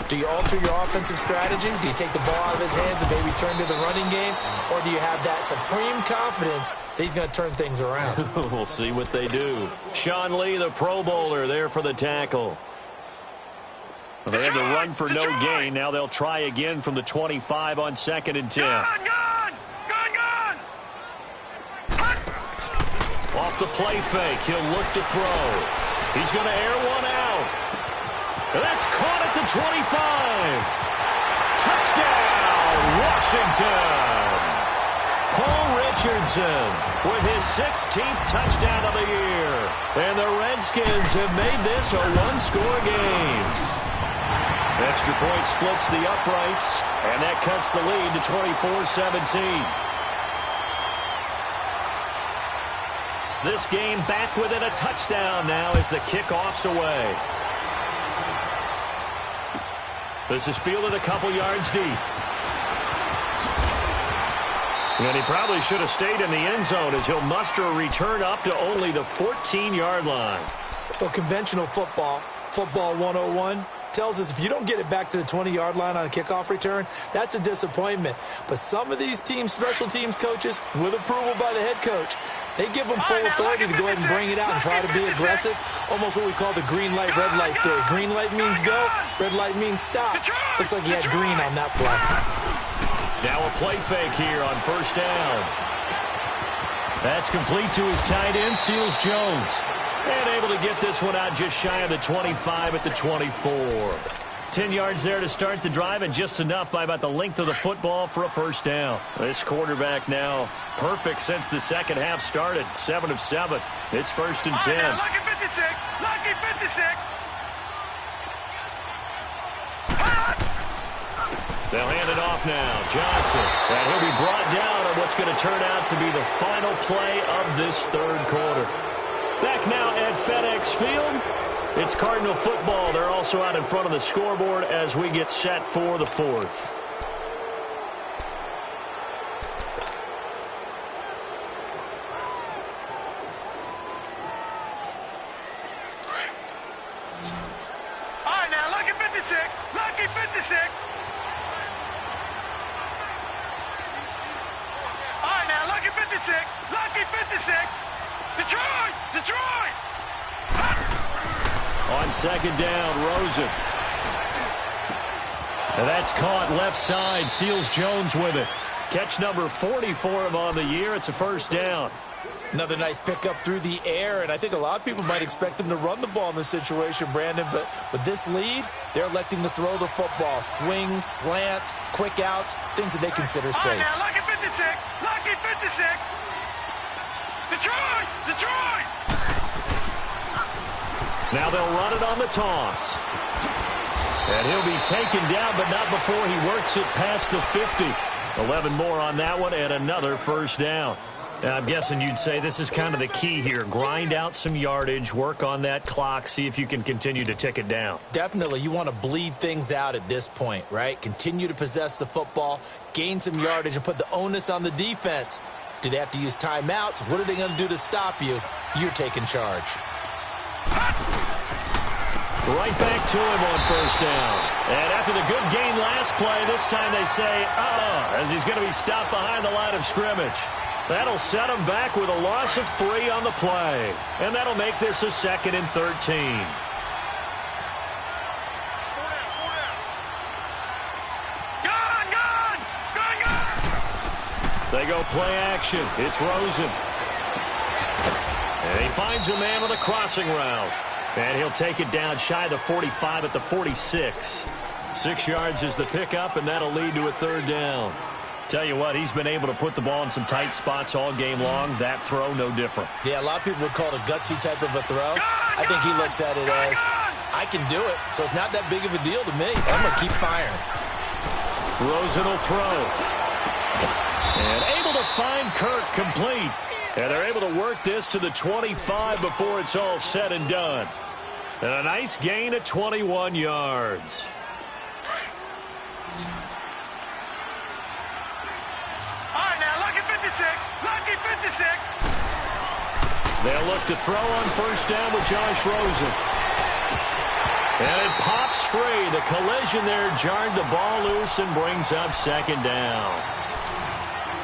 do you alter your offensive strategy? Do you take the ball out of his hands and maybe turn to the running game? Or do you have that supreme confidence that he's going to turn things around? We'll see what they do. Sean Lee, the Pro Bowler, there for the tackle. They had to run for no gain. Now they'll try again from the 25 on 2nd and 10. Gun! Off the play fake, he'll look to throw. He's going to air one out. That's caught at the 25. Touchdown, Washington. Paul Richardson with his 16th touchdown of the year. And the Redskins have made this a 1-score game. Extra point splits the uprights, and that cuts the lead to 24-17. This game back within a touchdown now as the kickoff's away. This is fielded a couple yards deep. And he probably should have stayed in the end zone as he'll muster a return up to only the 14-yard line. Well, conventional football 101, tells us if you don't get it back to the 20-yard line on a kickoff return, that's a disappointment. But some of these teams, special teams coaches, with approval by the head coach, they give them full authority to go ahead and bring it out and try to be aggressive. Almost what we call the green light, red light theory. Green light means go, red light means stop. Looks like he had green on that play. Now a play fake here on 1st down. That's complete to his tight end, Seals Jones. And able to get this one out just shy of the 25 at the 24. 10 yards there to start the drive, and just enough by about the length of the football for a 1st down. This quarterback now perfect since the second half started. 7 of 7. It's 1st and 10. Now, lucky 56. Lucky 56. They'll hand it off now. Johnson. And he'll be brought down on what's going to turn out to be the final play of this 3rd quarter. Back now at FedEx Field. It's Cardinal football. They're also out in front of the scoreboard as we get set for the 4th. All right, now, lucky 56. Lucky 56. All right, now, lucky 56. Lucky 56. Detroit! On 2nd down, Rosen. And that's caught left side. Seals Jones with it. Catch number 40 for him on the year. It's a 1st down. Another nice pickup through the air, and I think a lot of people might expect him to run the ball in this situation, Brandon, but with this lead, they're electing to throw the football. Swings, slants, quick outs, things that they consider safe. All right, now, lucky 56. Lucky 56. Detroit! Now they'll run it on the toss. And he'll be taken down, but not before he works it past the 50. 11 more on that one, and another 1st down. I'm guessing you'd say this is kind of the key here. Grind out some yardage, work on that clock, see if you can continue to tick it down. Definitely. You want to bleed things out at this point, right? Continue to possess the football, gain some yardage, and put the onus on the defense. Do they have to use timeouts? What are they going to do to stop you? You're taking charge. Right back to him on 1st down. And after the good gain last play, this time they say, as he's going to be stopped behind the line of scrimmage. That'll set him back with a loss of 3 on the play. And that'll make this a 2nd and 13. They go play action. It's Rosen. And he finds a man on the crossing route. And he'll take it down shy of the 45 at the 46. 6 yards is the pickup, and that'll lead to a third down. Tell you what, he's been able to put the ball in some tight spots all game long. That throw, no different. Yeah, a lot of people would call it a gutsy type of a throw. I think he looks at it as, I can do it, so it's not that big of a deal to me. I'm going to keep firing. Rosen will throw. And able to find Kirk complete. And they're able to work this to the 25 before it's all said and done. And a nice gain of 21 yards. All right, now, lucky 56. Lucky 56. They'll look to throw on first down with Josh Rosen. And it pops free. The collision there jarred the ball loose and brings up second down.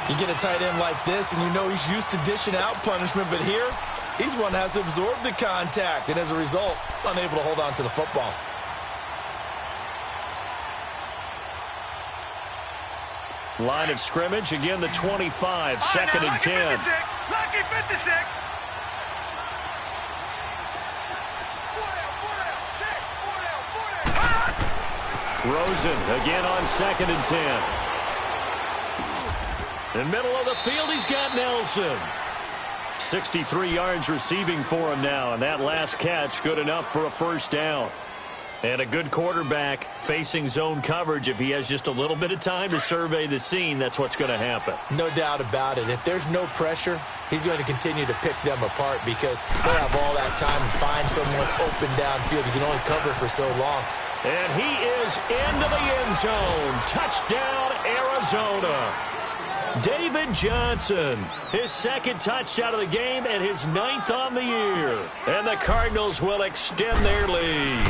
You get a tight end like this, and you know he's used to dishing out punishment, but here, he's one that has to absorb the contact, and as a result, unable to hold on to the football. Line of scrimmage, again the 25, second and 10. Lucky 56. Rosen again on second and 10. In the middle of the field, he's got Nelson. 63 yards receiving for him now, and that last catch good enough for a first down. And a good quarterback facing zone coverage. If he has just a little bit of time to survey the scene, that's what's going to happen. No doubt about it. If there's no pressure, he's going to continue to pick them apart because they'll have all that time to find someone open downfield. You can only cover for so long. And he is into the end zone. Touchdown, Arizona. David Johnson, his second touchdown of the game and his 9th on the year. And the Cardinals will extend their lead.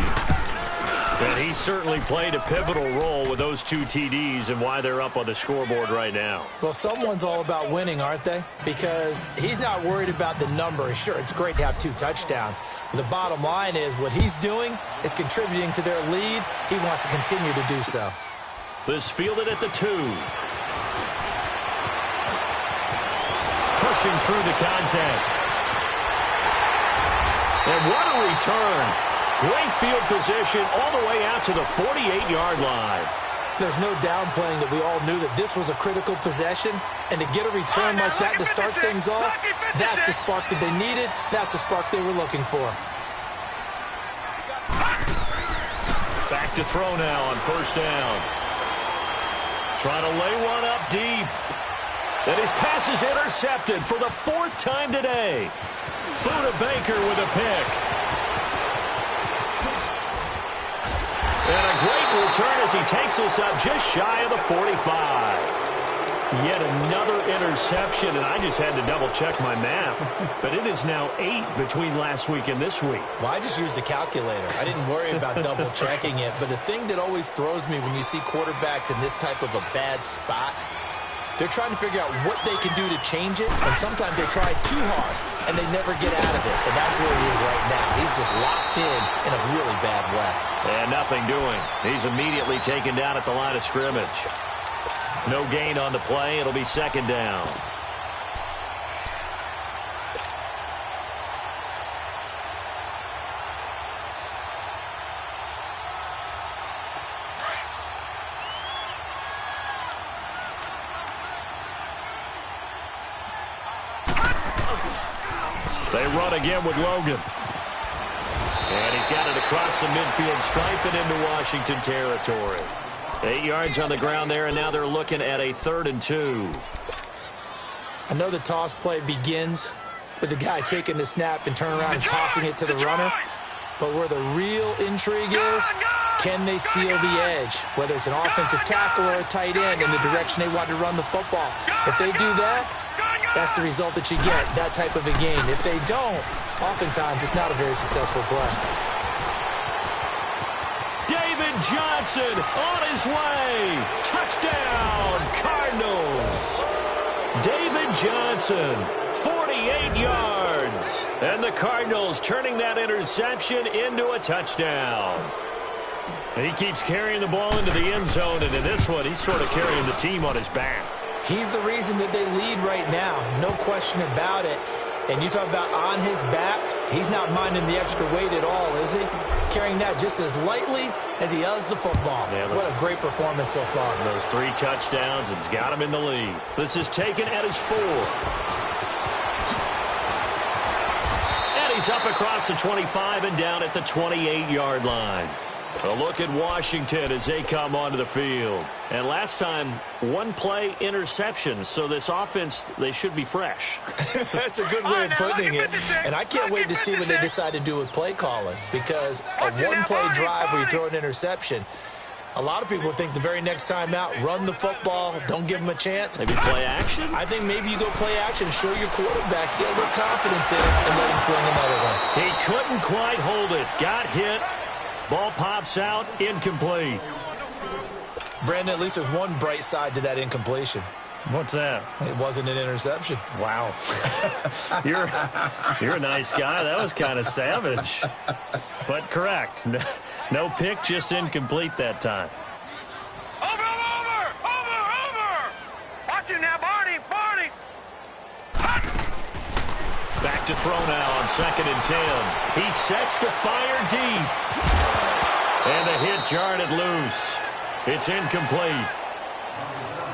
And he certainly played a pivotal role with those 2 TDs and why they're up on the scoreboard right now. Well, someone's all about winning, aren't they? Because he's not worried about the number. Sure, it's great to have 2 touchdowns. But the bottom line is what he's doing is contributing to their lead. He wants to continue to do so. This fielded at the 2. Pushing through the contact. And what a return. Great field position all the way out to the 48-yard line. There's no downplaying that we all knew that this was a critical possession. And to get a return like that to start things off, that's the spark that they needed. That's the spark they were looking for. Back to throw now on first down. Trying to lay one up deep. And his pass is intercepted for the 4th time today. Buda Baker with a pick. And a great return as he takes us up just shy of the 45. Yet another interception, and I just had to double-check my math. But it is now 8 between last week and this week. Well, I just used a calculator. I didn't worry about double-checking it. But the thing that always throws me when you see quarterbacks in this type of a bad spot, they're trying to figure out what they can do to change it, and sometimes they try too hard, and they never get out of it. And that's where he is right now. He's just locked in a really bad way. And nothing doing. He's immediately taken down at the line of scrimmage. No gain on the play. It'll be second down. They run again with Logan. And he's got it across the midfield stripe and into Washington territory. 8 yards on the ground there, and now they're looking at a 3rd and 2. I know the toss play begins with the guy taking the snap and turning around and tossing it to the runner. But where the real intrigue is, can they seal the edge? Whether it's an offensive tackle or a tight end in the direction they want to run the football. If they do that, that's the result that you get, that type of a game. If they don't, oftentimes it's not a very successful play. David Johnson on his way. Touchdown, Cardinals. David Johnson, 48 yards. And the Cardinals turning that interception into a touchdown. And he keeps carrying the ball into the end zone, and in this one, he's sort of carrying the team on his back. He's the reason that they lead right now, no question about it. And you talk about on his back, he's not minding the extra weight at all, is he? Carrying that just as lightly as he does the football. Yeah, what a great performance so far. Those 3 touchdowns, it's got him in the lead. This is taken at his 4. And he's up across the 25 and down at the 28-yard line. A look at Washington as they come onto the field. And last time, 1 play interception. So this offense, they should be fresh. That's a good way of putting it. And I can't wait to see what they decide to do with play calling. Because a 1-play drive where you throw an interception, a lot of people think the very next time out, run the football, don't give them a chance. Maybe play action? I think maybe you go play action, show your quarterback, get a little confidence in it, and let him fling another one. He couldn't quite hold it. Got hit. Ball pops out, incomplete. Brandon, at least there's one bright side to that incompletion. What's that? It wasn't an interception. Wow. You're a nice guy. That was kind of savage. But correct. No pick, just incomplete that time. Over! Watch him now, Barney! Back to throw now on 2nd and 10. He sets to fire deep. And the hit jarred it loose. It's incomplete.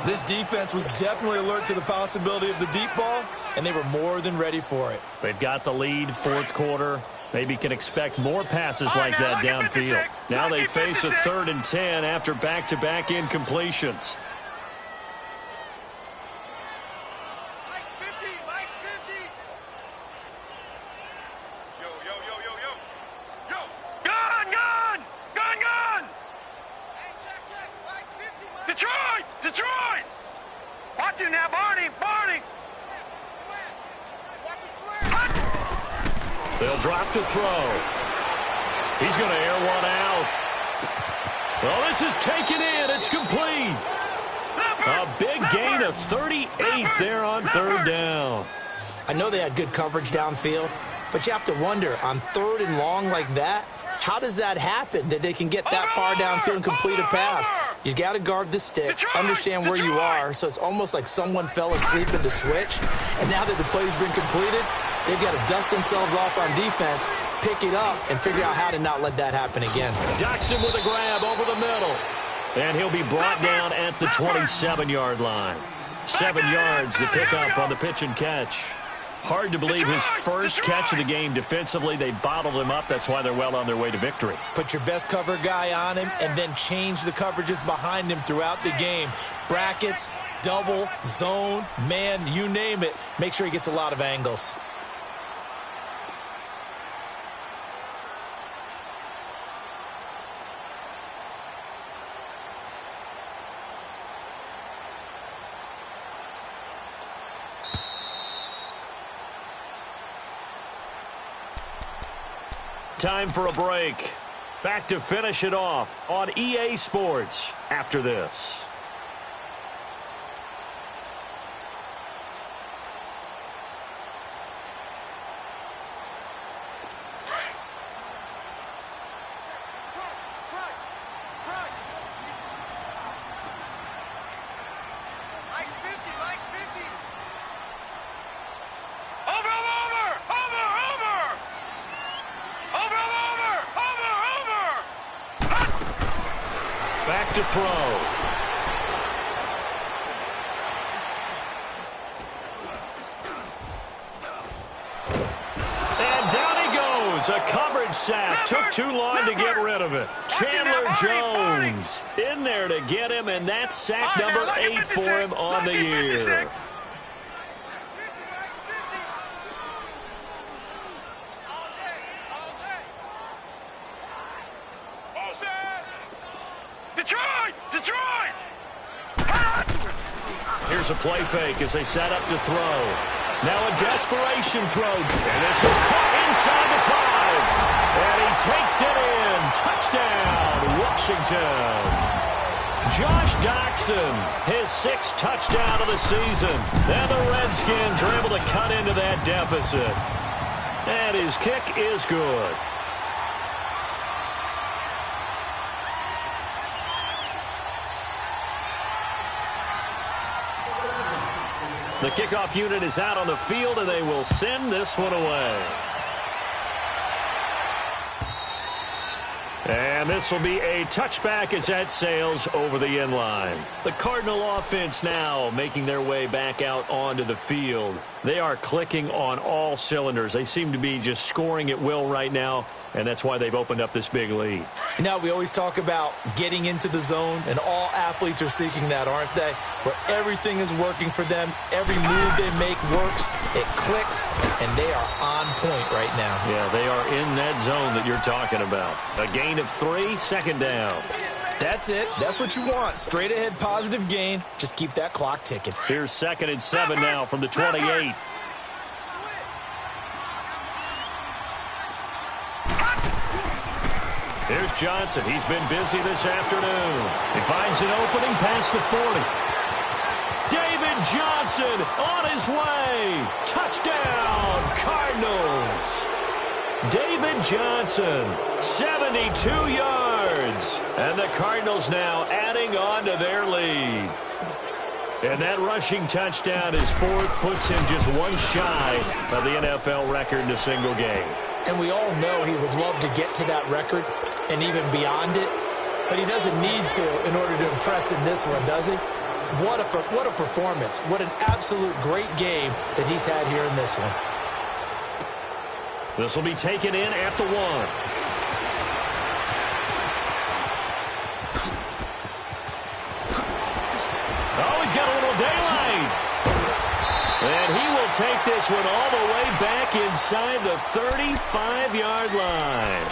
This defense was definitely alert to the possibility of the deep ball, and they were more than ready for it. They've got the lead, 4th quarter. Maybe can expect more passes like that downfield. Now they face a 3rd and 10 after back-to-back incompletions. Detroit! Watch him now, Barney! They'll drop to throw. He's going to air one out. Well, this is taken in. It's complete. A big gain of 38 there on 3rd down. I know they had good coverage downfield, but you have to wonder, on 3rd and long like that, how does that happen, that they can get that far downfield and complete a pass? You got to guard the sticks, understand where you are, so it's almost like someone fell asleep in the switch, and now that the play's been completed, they've got to dust themselves off on defense, pick it up, and figure out how to not let that happen again. Doxson with a grab over the middle, and he'll be brought down at the 27-yard line. 7 yards, the pickup on the pitch and catch. Hard to believe his first catch of the game defensively. They bottled him up. That's why they're well on their way to victory. Put your best cover guy on him and then change the coverages behind him throughout the game. Brackets, double, zone, man, you name it. Make sure he gets a lot of angles. Time for a break. Back to finish it off on EA Sports after this. Back to throw. And down he goes. A coverage sack. Took too long to get rid of it. Chandler Jones in there to get him, and that's sack number 8 for him on the year. Here's a play fake as they set up to throw. Now a desperation throw. And this is caught inside the 5. And he takes it in. Touchdown, Washington. Josh Doxson, his 6th touchdown of the season. And the Redskins are able to cut into that deficit. And his kick is good. The kickoff unit is out on the field, and they will send this one away. And this will be a touchback as that sails over the end line. The Cardinal offense now making their way back out onto the field. They are clicking on all cylinders. They seem to be just scoring at will right now, and that's why they've opened up this big lead. Now, we always talk about getting into the zone, and all athletes are seeking that, aren't they? Where everything is working for them. Every move they make works. It clicks, and they are on point right now. Yeah, they are in that zone that you're talking about. A gain of 3, second down. That's it. That's what you want. Straight ahead, positive gain. Just keep that clock ticking. Here's 2nd and 7 now from the 28. Here's Johnson. He's been busy this afternoon. He finds an opening past the 40. David Johnson on his way. Touchdown, Cardinals. David Johnson, 72 yards. And the Cardinals now adding on to their lead. And that rushing touchdown is 4th, puts him just one shy of the NFL record in a single game. And we all know he would love to get to that record and even beyond it, but he doesn't need to in order to impress in this one, does he? What a performance. What an absolute great game that he's had here in this one. This will be taken in at the 1. Oh, he's got a little daylight. And he will take this one all the way back inside the 35-yard line.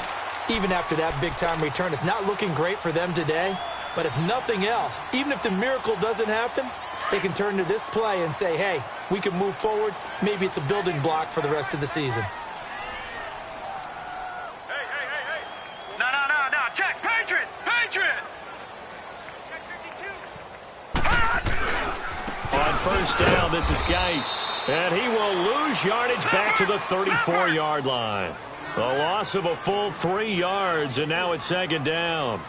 Even after that big-time return, it's not looking great for them today. But if nothing else, even if the miracle doesn't happen, they can turn to this play and say, hey, we can move forward. Maybe it's a building block for the rest of the season. Hey. No. Check. Patriot. Check 52. On first down, this is Geis. And he will lose yardage back to the 34-yard line. A loss of a full 3 yards, and now it's 2nd down.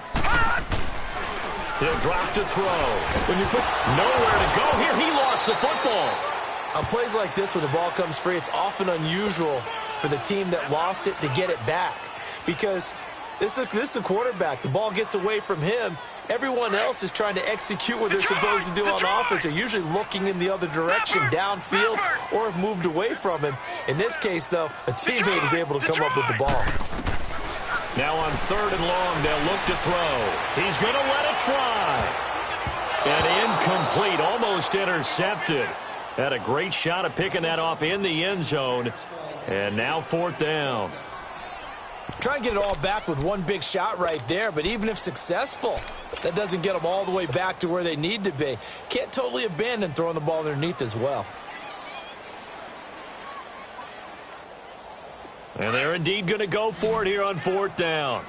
He'll drop to throw. When you put nowhere to go here, he lost the football. On plays like this, when the ball comes free, it's often unusual for the team that lost it to get it back. Because this is a quarterback. The ball gets away from him. Everyone else is trying to execute what they're supposed to do on offense. They're usually looking in the other direction, downfield, or have moved away from him. In this case, though, a teammate is able to come up with the ball. Now on 3rd and long, they'll look to throw. He's going to let it fly. And incomplete, almost intercepted. Had a great shot at picking that off in the end zone. And now 4th down. Try and get it all back with one big shot right there, but even if successful, that doesn't get them all the way back to where they need to be. Can't totally abandon throwing the ball underneath as well. And they're indeed going to go for it here on 4th down.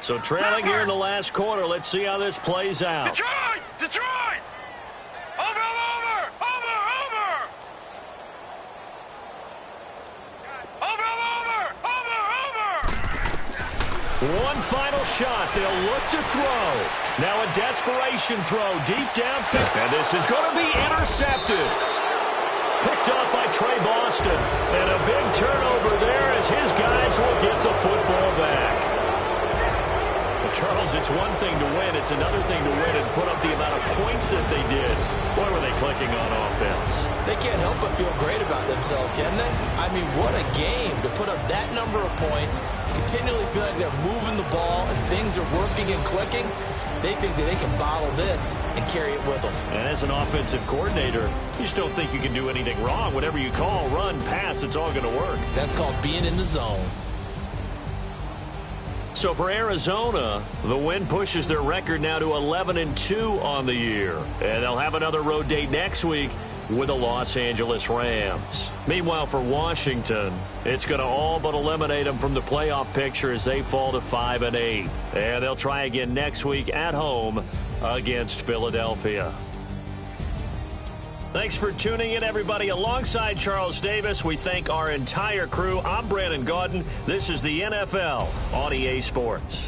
So trailing here in the last quarter, let's see how this plays out. Detroit! Over! One final shot. They'll look to throw. Now a desperation throw deep downfield. And this is going to be intercepted. Picked up by Trey Boston. And a big turnover there as his guys will get the football back. Well, Charles, it's one thing to win. It's another thing to win and put up the amount of points that they did. Boy, were they clicking on offense. They can't help but feel great about themselves, can they? I mean, what a game to put up that number of points, continually feel like they're moving the ball and things are working and clicking. They think that they can bottle this and carry it with them. And as an offensive coordinator, you just don't think you can do anything wrong. Whatever you call, run, pass, it's all going to work. That's called being in the zone. So for Arizona, the win pushes their record now to 11-2 on the year. And they'll have another road date next week with the Los Angeles Rams. Meanwhile, for Washington, it's going to all but eliminate them from the playoff picture as they fall to 5-8. And they'll try again next week at home against Philadelphia. Thanks for tuning in, everybody. Alongside Charles Davis, we thank our entire crew. I'm Brandon Gaudin. This is the NFL on EA Sports.